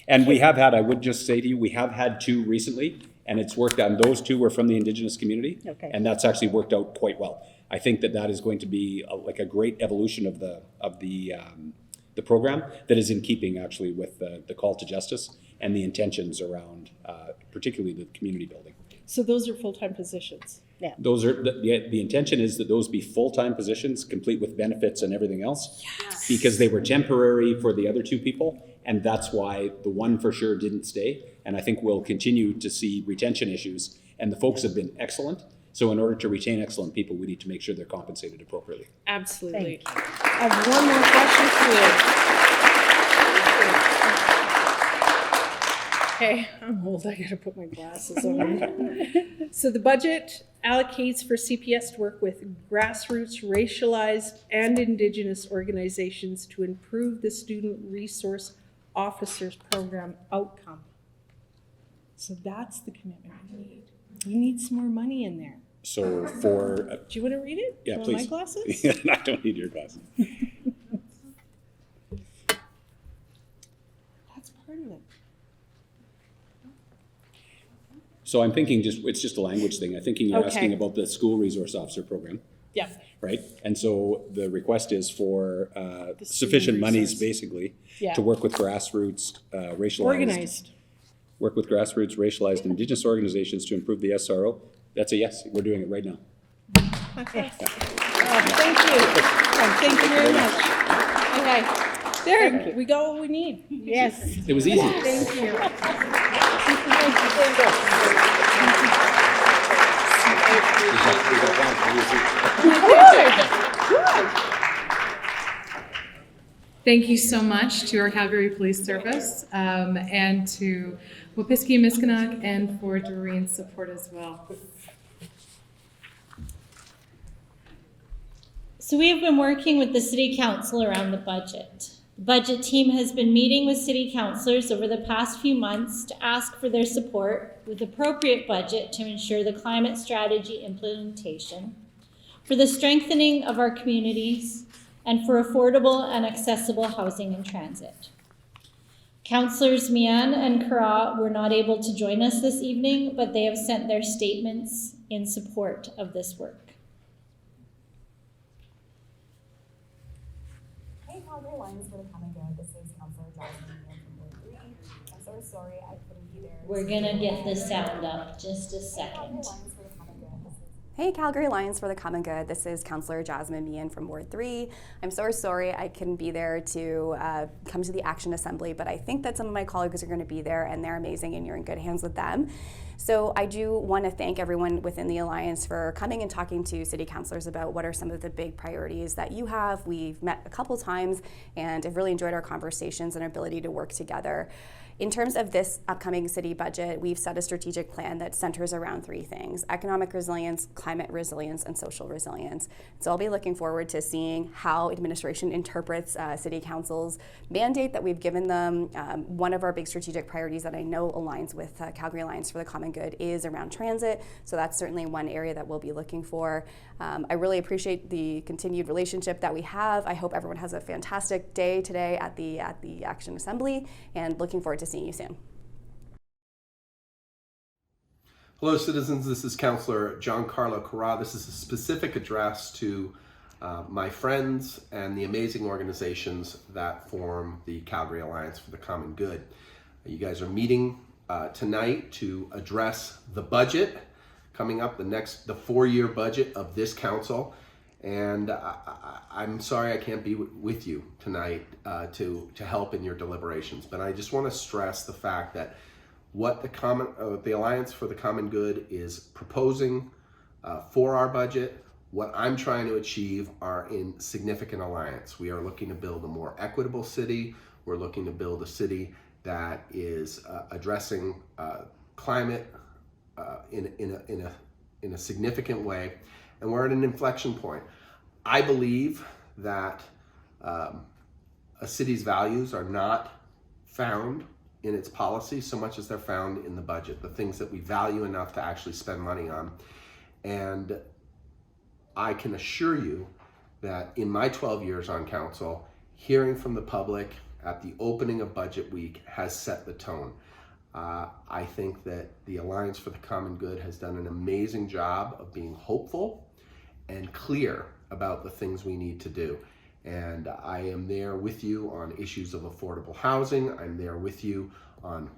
And we have had, I would just say to you, we have had 2 recently, and it's worked out, and those 2 were from the Indigenous community. Okay. And that's actually worked out quite well. I think that is going to be like a great evolution of the program that is in keeping actually with the call to justice and the intentions around particularly the community building. So those are full-time positions. Yeah. Those are the intention is that those be full-time positions, complete with benefits and everything else. Yes. Because they were temporary for the other 2 people, and that's why the one for sure didn't stay. And I think we'll continue to see retention issues, and the folks have been excellent. So in order to retain excellent people, we need to make sure they're compensated appropriately. Absolutely. I have one more question for you. Okay, I'm old. I gotta put my glasses on. So the budget allocates for CPS to work with grassroots, racialized, and Indigenous organizations to improve the Student Resource Officers Program outcome. So that's the commitment we need. We need some more money in there. So for... Do you want to read it? Yeah, Do you please. want my glasses? I don't need your glasses. That's part of it. So I'm thinking it's just a language thing. I'm thinking you're Okay. asking about the school resource officer program. Yeah. Right? And so the request is for sufficient monies, basically, Yeah. to work with grassroots, racialized... Organized. Work with grassroots, racialized, Indigenous organizations to improve the SRO. That's a yes. We're doing it right now. Okay. Thank you. Thank you very much. Okay. There, we got what we need. Yes. It was easy. Thank you. Thank you so much to our Calgary Police Service and to Wapisiw Miskinac and for Doreen's support as well. So we have been working with the City Council around the budget. The budget team has been meeting with city councillors over the past few months to ask for their support with appropriate budget to ensure the climate strategy implementation, for the strengthening of our communities, and for affordable and accessible housing and transit. Councillors Mian and Kara were not able to join us this evening, but they have sent their statements in support of this work. Hey, Calgary Lions for the Common Good. This is Councillor Jasmine from Ward 3. I'm so sorry I couldn't be there. We're gonna get the sound up just a second. Hey, Calgary Lions for the Common Good. This is Councillor Jasmine Meehan from Ward 3. I'm so sorry I couldn't be there to come to the Action Assembly, but I think that some of my colleagues are going to be there, and they're amazing, and you're in good hands with them. So I do want to thank everyone within the Alliance for coming and talking to city councillors about what are some of the big priorities that you have. We've met a couple times, and I've really enjoyed our conversations and our ability to work together. In terms of this upcoming city budget, we've set a strategic plan that centers around three things: economic resilience, climate resilience, and social resilience. So I'll be looking forward to seeing how administration interprets City Council's mandate that we've given them. One of our big strategic priorities that I know aligns with Calgary Alliance for the Common Good is around transit, so that's certainly one area that we'll be looking for. I really appreciate the continued relationship that we have. I hope everyone has a fantastic day today at the Action Assembly, and looking forward to seeing you soon. Hello, citizens. This is Councillor John Carlo Carra. This is a specific address to my friends and the amazing organizations that form the Calgary Alliance for the Common Good. You guys are meeting tonight to address the budget coming up, the 4-year budget of this council. And I'm sorry I can't be with you tonight to help in your deliberations, but I just want to stress the fact that what the Alliance for the Common Good is proposing for our budget, what I'm trying to achieve are in significant alliance. We are looking to build a more equitable city. We're looking to build a city that is addressing climate in a significant way. And we're at an inflection point. I believe that a city's values are not found in its policy so much as they're found in the budget, the things that we value enough to actually spend money on. And I can assure you that in my 12 years on council, hearing from the public at the opening of budget week has set the tone. I think that the Alliance for the Common Good has done an amazing job of being hopeful and clear about the things we need to do. And I am there with you on issues of affordable housing. I'm there with you on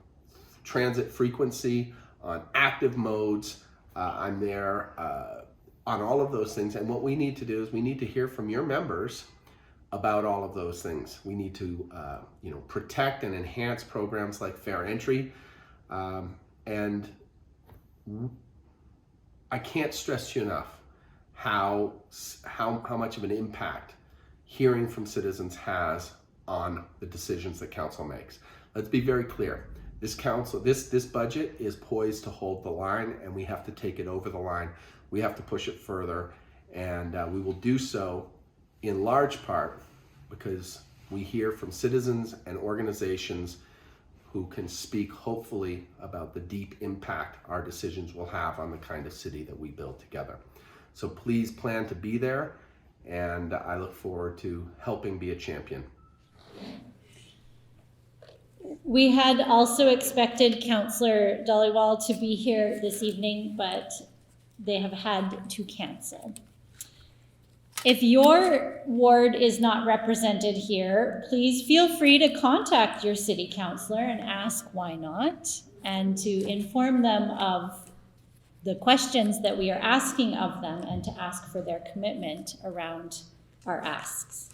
transit frequency, on active modes. I'm there on all of those things. And what we need to do is we need to hear from your members about all of those things. We need to protect and enhance programs like Fair Entry. And I can't stress to you enough how much of an impact hearing from citizens has on the decisions that council makes. Let's be very clear. This budget is poised to hold the line, and we have to take it over the line. We have to push it further, and we will do so in large part because we hear from citizens and organizations who can speak hopefully about the deep impact our decisions will have on the kind of city that we build together. So please plan to be there, and I look forward to helping be a champion. We had also expected Councillor Dhaliwal to be here this evening, but they have had to cancel. If your ward is not represented here, please feel free to contact your city councillor and ask why not, and to inform them of the questions that we are asking of them and to ask for their commitment around our asks.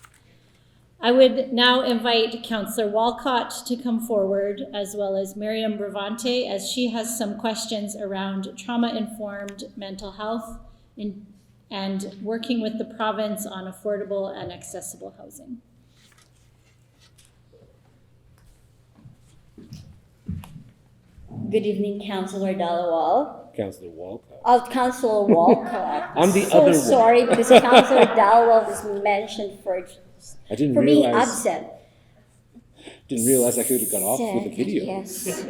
I would now invite Councillor Walcott to come forward, as well as Miriam Bravante, as she has some questions around trauma-informed mental health and working with the province on affordable and accessible housing. Good evening, Councillor Dhaliwal. Councillor Walcott. Councillor Walcott. I'm the so other one. sorry because Councillor Dhaliwal was mentioned for I didn't being realize. absent. Didn't realize I could have got off with a video. Yes.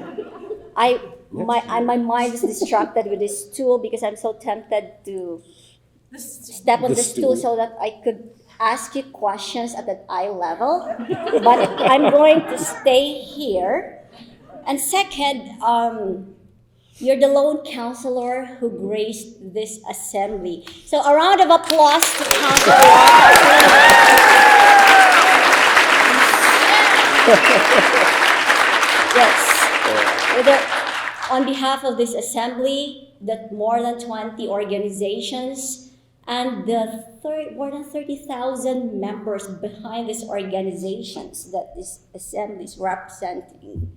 My mind is distracted with this stool because I'm so tempted to step on the stool so that I could ask you questions at that eye level. But I'm going to stay here. And second, you're the lone councillor who graced this assembly. So a round of applause to Councillor Yes. On behalf of this assembly, that more than 20 organizations and the more than 30,000 members behind these organizations that this assembly is representing,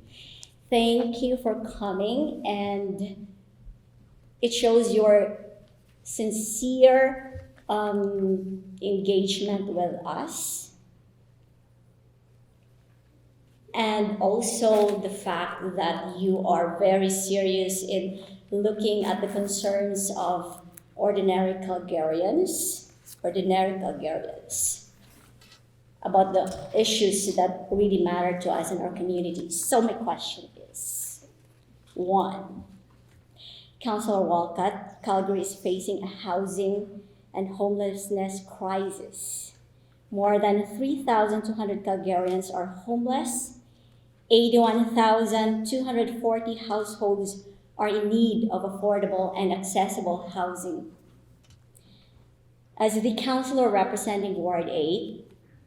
thank you for coming, and it shows your sincere engagement with us. And also the fact that you are very serious in looking at the concerns of ordinary Calgarians, about the issues that really matter to us in our communities. So my question is, 1, Councillor Walcott, Calgary is facing a housing and homelessness crisis. More than 3,200 Calgarians are homeless. 81,240 households are in need of affordable and accessible housing. As the councillor representing Ward 8,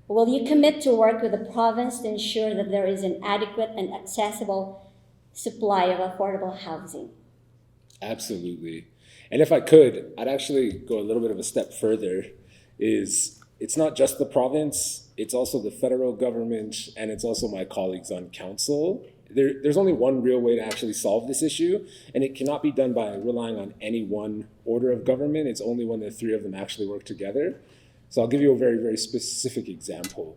will you commit to work with the province to ensure that there is an adequate and accessible supply of affordable housing? Absolutely. And if I could, I'd actually go a little bit of a step further. It's not just the province, it's also the federal government, and it's also my colleagues on council. There's only one real way to actually solve this issue, and it cannot be done by relying on any one order of government. It's only when the three of them actually work together. So I'll give you a very, very specific example.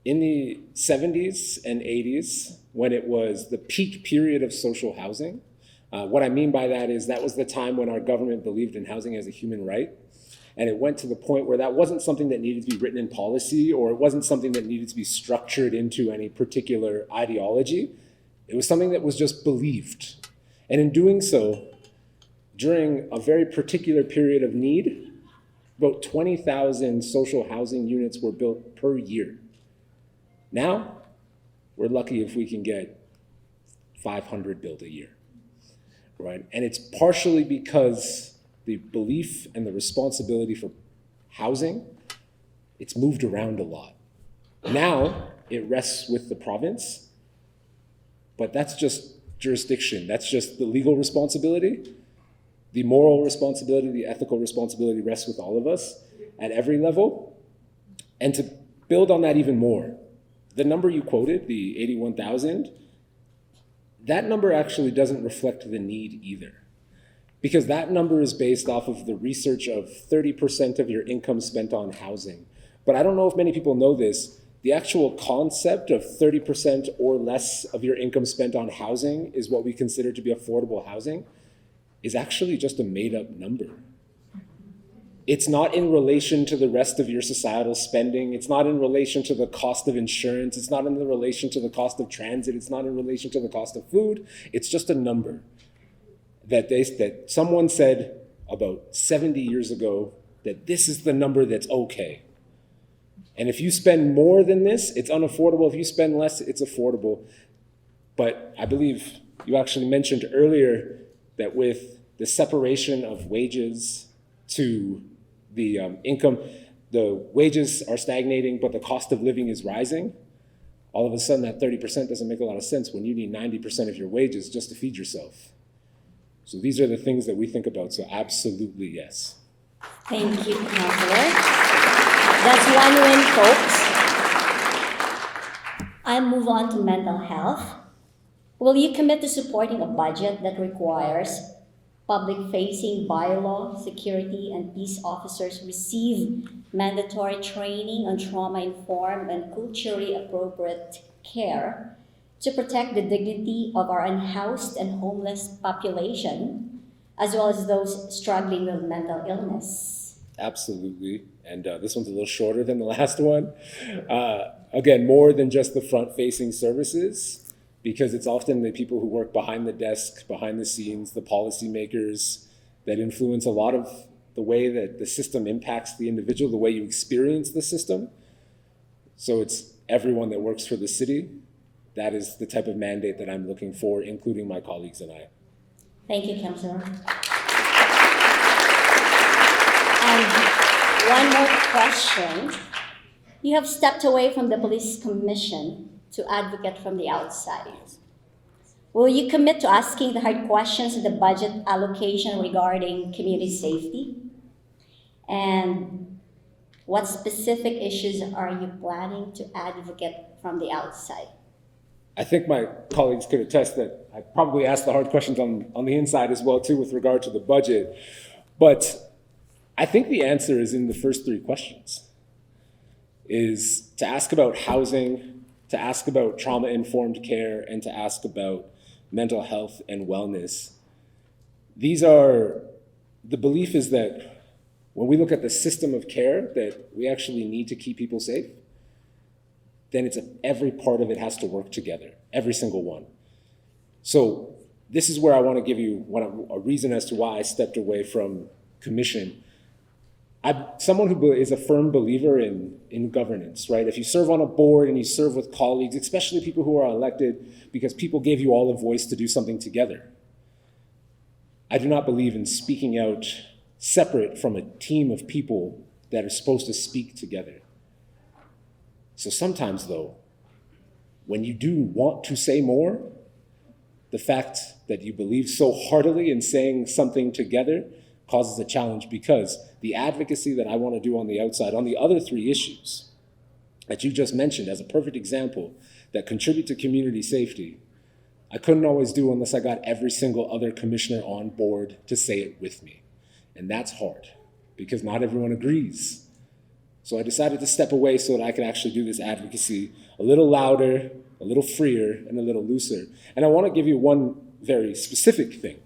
In the 70s and 80s, when it was the peak period of social housing, what I mean by that is that was the time when our government believed in housing as a human right. And it went to the point where that wasn't something that needed to be written in policy, or it wasn't something that needed to be structured into any particular ideology. It was something that was just believed. And in doing so, during a very particular period of need, about 20,000 social housing units were built per year. Now, we're lucky if we can get 500 built a year, right? And it's partially because the belief and the responsibility for housing, it's moved around a lot. Now, it rests with the province, but that's just jurisdiction. That's just the legal responsibility. The moral responsibility, the ethical responsibility rests with all of us at every level. And to build on that even more, the number you quoted, the 81,000, that number actually doesn't reflect the need either. Because that number is based off of the research of 30% of your income spent on housing. But I don't know if many people know this, the actual concept of 30% or less of your income spent on housing is what we consider to be affordable housing, is actually just a made-up number. It's not in relation to the rest of your societal spending. It's not in relation to the cost of insurance. It's not in relation to the cost of transit. It's not in relation to the cost of food. It's just a number that someone said about 70 years ago that this is the number that's okay. And if you spend more than this, it's unaffordable. If you spend less, it's affordable. But I believe you actually mentioned earlier that with the separation of wages to the income, the wages are stagnating, but the cost of living is rising. All of a sudden, that 30% doesn't make a lot of sense when you need 90% of your wages just to feed yourself. So these are the things that we think about, so absolutely yes. Thank you, Councillor. That's one win, folks. I move on to mental health. Will you commit to supporting a budget that requires public-facing bylaw, security, and peace officers receive mandatory training on trauma-informed and culturally appropriate care to protect the dignity of our unhoused and homeless population, as well as those struggling with mental illness? Absolutely. And this one's a little shorter than the last one. Again, more than just the front-facing services, because it's often the people who work behind the desk, behind the scenes, the policymakers that influence a lot of the way that the system impacts the individual, the way you experience the system. So it's everyone that works for the city. That is the type of mandate that I'm looking for, including my colleagues and I. Thank you, Councillor. And one more question. You have stepped away from the police commission to advocate from the outside. Will you commit to asking the hard questions in the budget allocation regarding community safety? And what specific issues are you planning to advocate from the outside? I think my colleagues could attest that I probably asked the hard questions on the inside as well too with regard to the budget. But I think the answer is in the first three questions. Is to ask about housing, to ask about trauma-informed care, and to ask about mental health and wellness. These are, the belief is that when we look at the system of care, that we actually need to keep people safe, then it's every part of it has to work together, every single one. So this is where I want to give you a reason as to why I stepped away from commission. I'm someone who is a firm believer in governance, right? If you serve on a board and you serve with colleagues, especially people who are elected because people gave you all a voice to do something together. I do not believe in speaking out separate from a team of people that are supposed to speak together. So sometimes though, when you do want to say more, the fact that you believe so heartily in saying something together causes a challenge, because the advocacy that I want to do on the outside, on the other three issues that you just mentioned as a perfect example that contribute to community safety, I couldn't always do unless I got every single other commissioner on board to say it with me. And that's hard because not everyone agrees. So I decided to step away so that I could actually do this advocacy a little louder, a little freer, and a little looser. And I want to give you one very specific thing.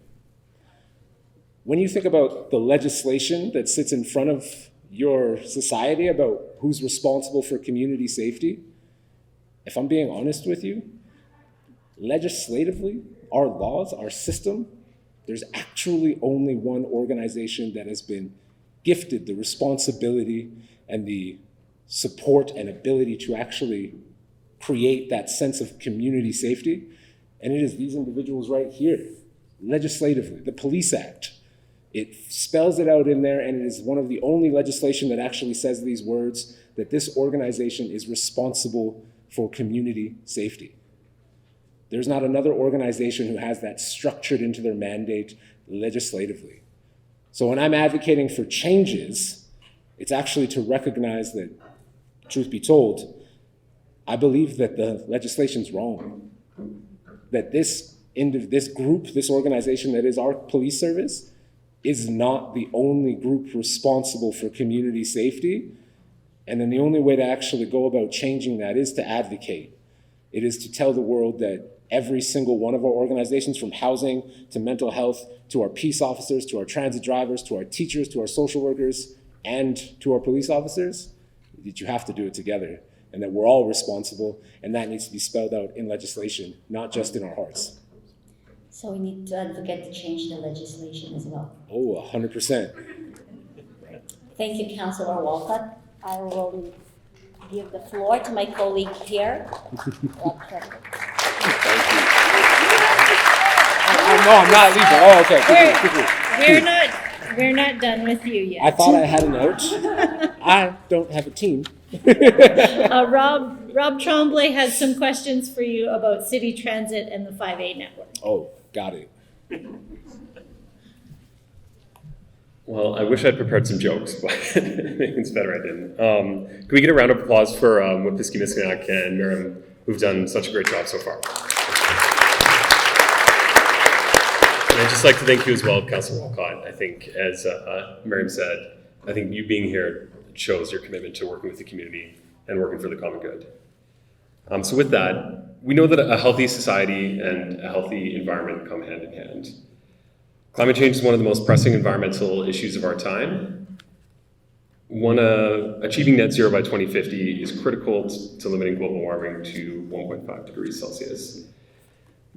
When you think about the legislation that sits in front of your society about who's responsible for community safety, if I'm being honest with you, legislatively, our laws, our system, there's actually only one organization that has been gifted the responsibility and the support and ability to actually create that sense of community safety, and it is these individuals right here, legislatively, the Police Act. It spells it out in there, and it is one of the only legislation that actually says these words, that this organization is responsible for community safety. There's not another organization who has that structured into their mandate legislatively. So when I'm advocating for changes, it's actually to recognize that, truth be told, I believe that the legislation's wrong. That this group, this organization that is our police service, is not the only group responsible for community safety. And then the only way to actually go about changing that is to advocate. It is to tell the world that every single one of our organizations, from housing to mental health, to our peace officers, to our transit drivers, to our teachers, to our social workers, and to our police officers, that you have to do it together, and that we're all responsible, and that needs to be spelled out in legislation, not just in our hearts. So we need to advocate to change the legislation as well. Oh, 100%. Thank you, Councillor Walcott. I will give the floor to my colleague here. No, I'm not leaving. Oh, okay. We're not done with you yet. I thought I had an out. I don't have a team. Rob Tremblay has some questions for you about city transit and the 5A network. Oh, got it. Well, I wish I'd prepared some jokes, but it's better I didn't. Can we get a round of applause for Whippiski Miskinak and Miriam, who've done such a great job so far? And I'd just like to thank you as well, Councillor Walcott. I think, as Miriam said, I think you being here shows your commitment to working with the community and working for the common good. So with that, we know that a healthy society and a healthy environment come hand in hand. Climate change is one of the most pressing environmental issues of our time. Achieving net zero by 2050 is critical to limiting global warming to 1.5 degrees Celsius.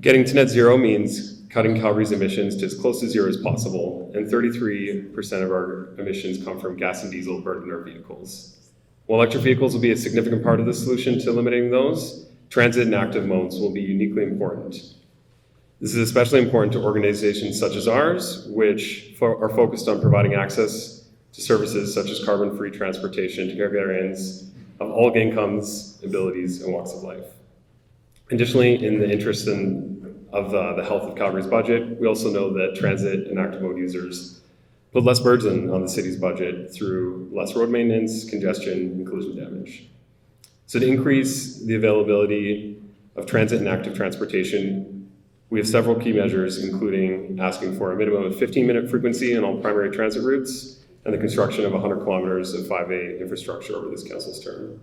Getting to net zero means cutting Calgary's emissions to as close to zero as possible, and 33% of our emissions come from gas and diesel burned in our vehicles. While electric vehicles will be a significant part of the solution to limiting those, transit and active modes will be uniquely important. This is especially important to organizations such as ours, which are focused on providing access to services such as carbon-free transportation to Calgarians of all incomes, abilities, and walks of life. Additionally, in the interest of the health of Calgary's budget, we also know that transit and active mode users put less burden on the city's budget through less road maintenance, congestion, and collision damage. So to increase the availability of transit and active transportation, we have several key measures, including asking for a minimum of 15-minute frequency on all primary transit routes and the construction of 100 kilometers of 5A infrastructure over this council's term.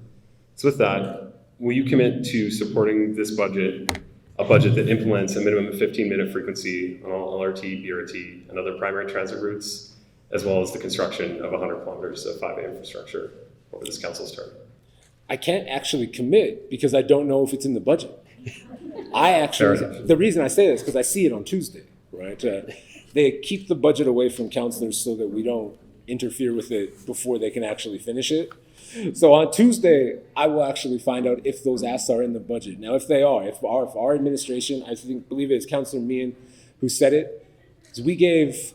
So with that, will you commit to supporting this budget, a budget that implements a minimum of 15-minute frequency on all LRT, BRT, and other primary transit routes, as well as the construction of 100 kilometers of 5A infrastructure over this council's term? I can't actually commit because I don't know if it's in the budget. The reason I say this is because I see it on Tuesday, right? They keep the budget away from councillors so that we don't interfere with it before they can actually finish it. So on Tuesday, I will actually find out if those asks are in the budget. Now, if they are, if our administration, believe it is Councillor Meehan who said it, is we gave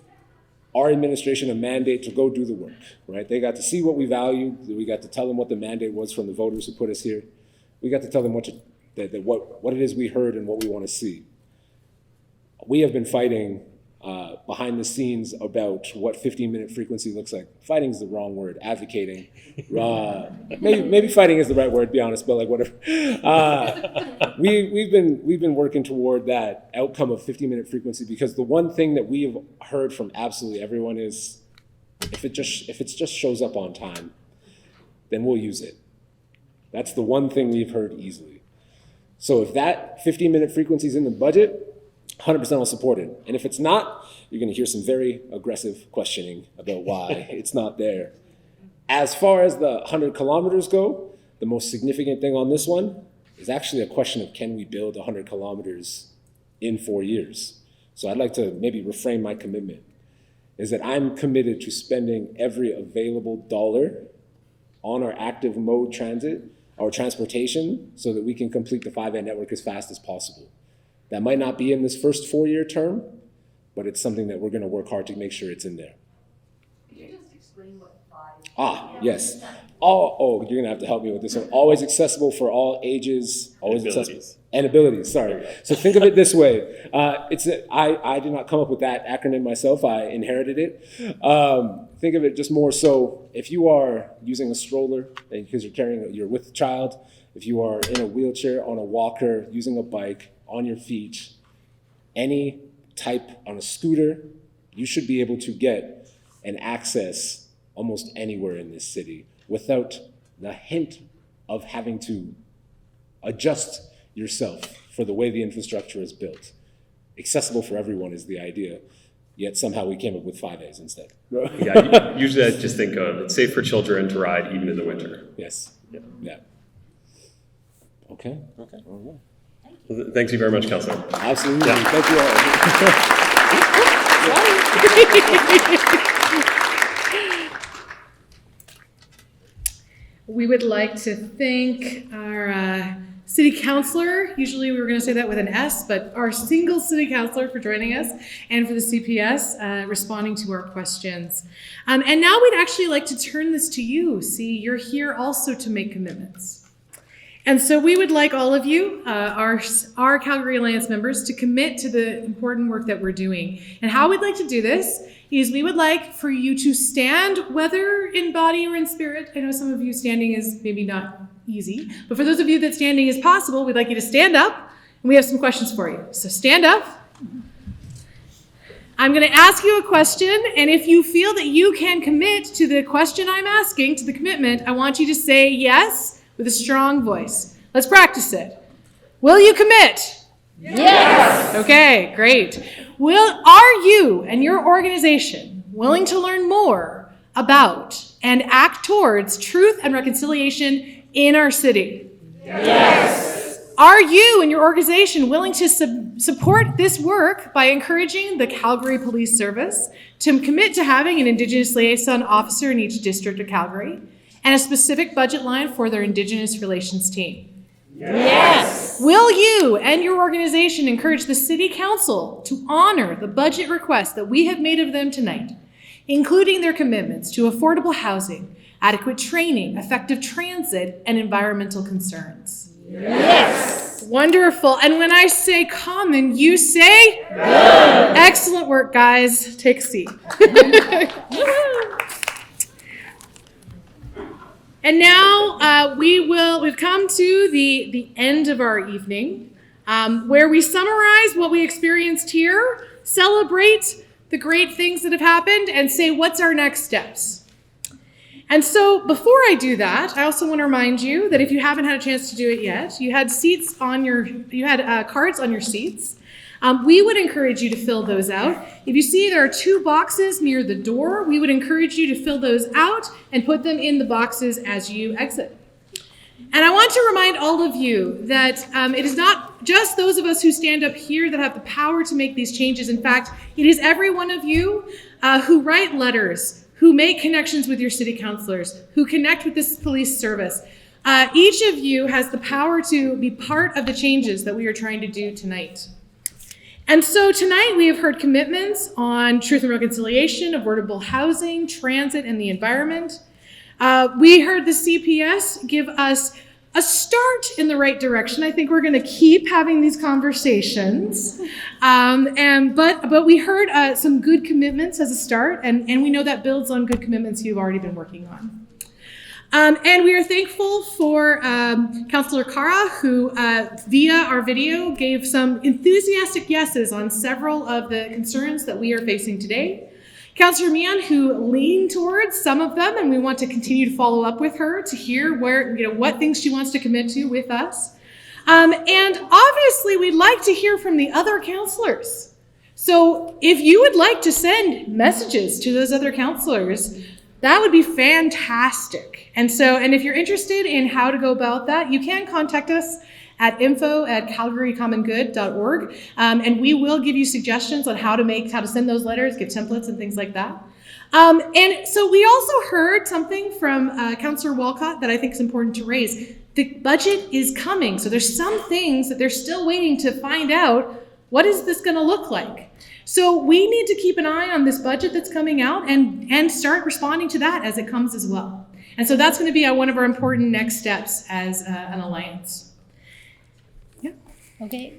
our administration a mandate to go do the work, right? They got to see what we valued. We got to tell them what the mandate was from the voters who put us here. We got to tell them what it is we heard and what we want to see. We have been fighting behind the scenes about what 15-minute frequency looks like. Fighting is the wrong word. Advocating. Maybe fighting is the right word, to be honest, but like whatever. We've been working toward that outcome of 15-minute frequency because the one thing that we have heard from absolutely everyone is if it just shows up on time, then we'll use it. That's the one thing we've heard easily. So if that 15-minute frequency is in the budget, 100% I'll support it. And if it's not, you're going to hear some very aggressive questioning about why it's not there. As far as the 100 kilometers go, the most significant thing on this one is actually a question of can we build 100 kilometers in 4 years? So I'd like to maybe reframe my commitment, is that I'm committed to spending every available dollar on our active mode transit, our transportation, so that we can complete the 5A network as fast as possible. That might not be in this first 4-year term, but it's something that we're going to work hard to make sure it's in there. Could you just explain what 5? Yes. You're going to have to help me with this one. Always accessible for all ages, always accessible. And abilities, sorry. So think of it this way. I did not come up with that acronym myself. I inherited it. Think of it just more so if you are using a stroller because you're with a child, if you are in a wheelchair, on a walker, using a bike, on your feet, any type on a scooter, you should be able to get and access almost anywhere in this city without the hint of having to adjust yourself for the way the infrastructure is built. Accessible for everyone is the idea, yet somehow we came up with 5As instead. Yeah, usually I just think of it's safe for children to ride even in the winter. Yes. Yeah. Okay. All right. Thank you very much, Councillor. Absolutely. Yeah. Thank you all. We would like to thank our city councillor, usually we were going to say that with an S, but our single city councillor for joining us, and for the CPS responding to our questions. And now we'd actually like to turn this to you. See, you're here also to make commitments. And so we would like all of you, our Calgary Alliance members, to commit to the important work that we're doing. And how we'd like to do this is we would like for you to stand, whether in body or in spirit. I know some of you standing is maybe not easy, but for those of you that standing is possible, we'd like you to stand up, and we have some questions for you. So stand up. I'm going to ask you a question, and if you feel that you can commit to the question I'm asking, to the commitment, I want you to say yes with a strong voice. Let's practice it. Will you commit? Yes. Okay, great. Are you and your organization willing to learn more about and act towards truth and reconciliation in our city? Yes. Are you and your organization willing to support this work by encouraging the Calgary Police Service to commit to having an Indigenous liaison officer in each district of Calgary and a specific budget line for their Indigenous relations team? Yes. Will you and your organization encourage the City Council to honor the budget requests that we have made of them tonight, including their commitments to affordable housing, adequate training, effective transit, and environmental concerns? Yes. Wonderful. And when I say common, you say? Good. Excellent work, guys. Take a seat. And now we've come to the end of our evening, where we summarize what we experienced here, celebrate the great things that have happened, and say, what's our next steps? And so before I do that, I also want to remind you that if you haven't had a chance to do it yet, you had cards on your seats. We would encourage you to fill those out. If you see there are 2 boxes near the door, we would encourage you to fill those out and put them in the boxes as you exit. And I want to remind all of you that it is not just those of us who stand up here that have the power to make these changes. In fact, it is every one of you who write letters, who make connections with your city councillors, who connect with this police service. Each of you has the power to be part of the changes that we are trying to do tonight. And so tonight we have heard commitments on truth and reconciliation, affordable housing, transit, and the environment. We heard the CPS give us a start in the right direction. I think we're going to keep having these conversations. But we heard some good commitments as a start, and we know that builds on good commitments you've already been working on. And we are thankful for Councillor Cara, who via our video gave some enthusiastic yeses on several of the concerns that we are facing today. Councillor Mian, who leaned towards some of them, and we want to continue to follow up with her to hear what things she wants to commit to with us. And obviously, we'd like to hear from the other councillors. So if you would like to send messages to those other councillors, that would be fantastic. And if you're interested in how to go about that, you can contact us at info@calgarycommongood.org, and we will give you suggestions on how to send those letters, give templates and things like that. And so we also heard something from Councillor Walcott that I think is important to raise. The budget is coming, so there's some things that they're still waiting to find out, what is this going to look like? So we need to keep an eye on this budget that's coming out and start responding to that as it comes as well. And so that's going to be one of our important next steps as an alliance. Yeah. Okay.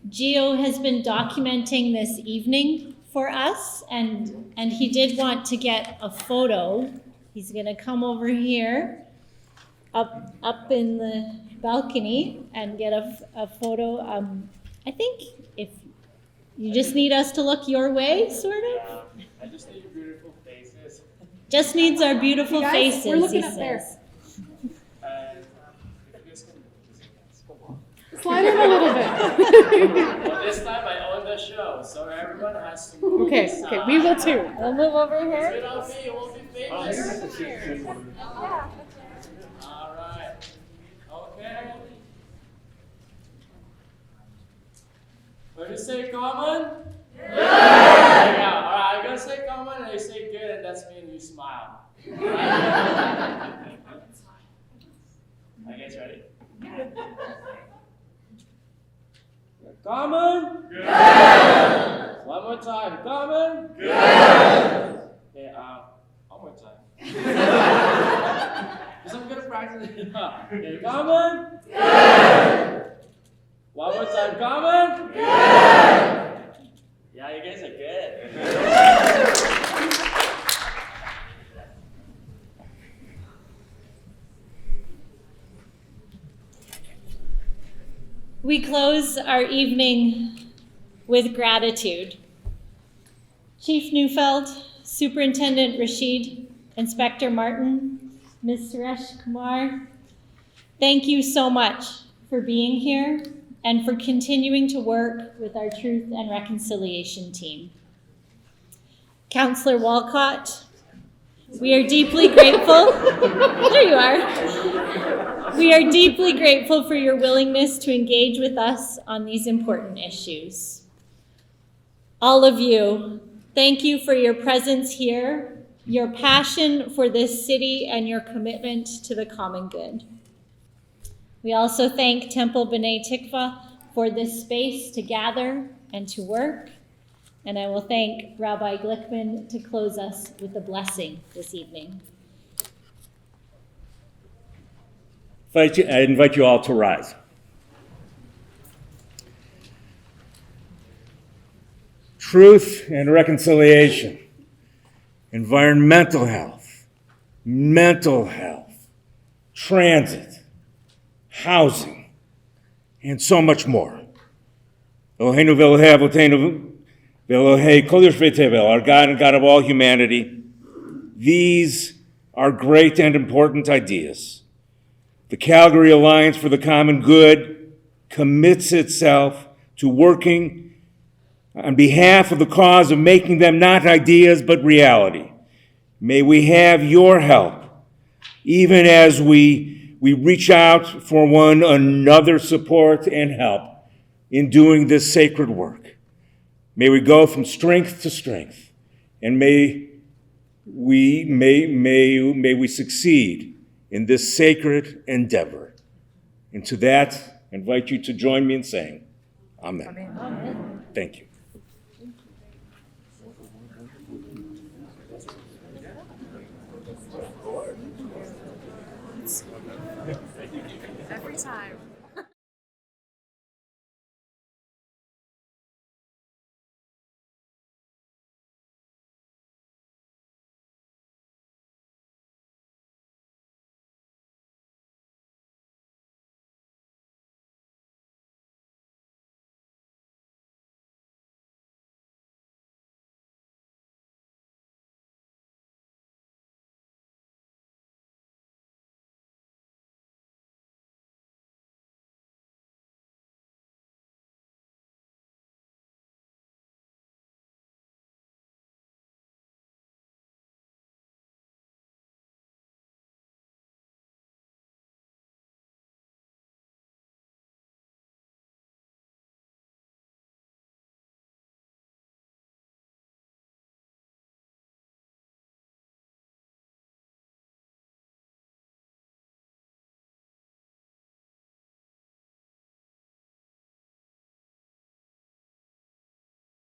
Gio has been documenting this evening for us, and he did want to get a photo. He's going to come over here up in the balcony and get a photo. I think if you just need us to look your way, sort of. I just need your beautiful faces. Just needs our beautiful faces, we're looking he up says. Slide in a little bit. Well, this time I own the show, so everyone has to move. Okay, we will too. We'll move over Sit here. on me, you won't be famous. All right. Okay. When you say common? Yeah. All right, I'm gonna say common, and you say good, and that's mean you smile. All right? Are you guys ready? Common? Good. One more time. Common? Good. Okay, one more time. Because I'm gonna practice it. Okay, common? Good. One more time. Common? Good. Yeah, you guys are good. We close our evening with gratitude. Chief Neufeld, Superintendent Rashid, Inspector Martin, Ms. Suresh Kumar, thank you so much for being here and for continuing to work with our Truth and Reconciliation team. Councillor Walcott, We are deeply grateful. There you are. We are deeply grateful for your willingness to engage with us on these important issues. All of you, thank you for your presence here, your passion for this city, and your commitment to the common good. We also thank Temple B'nai Tikva for this space to gather and to work. And I will thank Rabbi Glickman to close us with a blessing this evening. I invite you all to rise. Truth and reconciliation, environmental health, mental health, transit, housing, and so much more. Eloheinu v'Elohei Avotenu v'Elohei Kol Yoshvei Tevel, our God and God of all humanity. These are great and important ideas. The Calgary Alliance for the Common Good commits itself to working on behalf of the cause of making them not ideas but reality. May we have your help, even as we reach out for one another's support and help in doing this sacred work. May we go from strength to strength, and may we succeed in this sacred endeavor. And to that, I invite you to join me in saying, Amen. Amen. Thank you.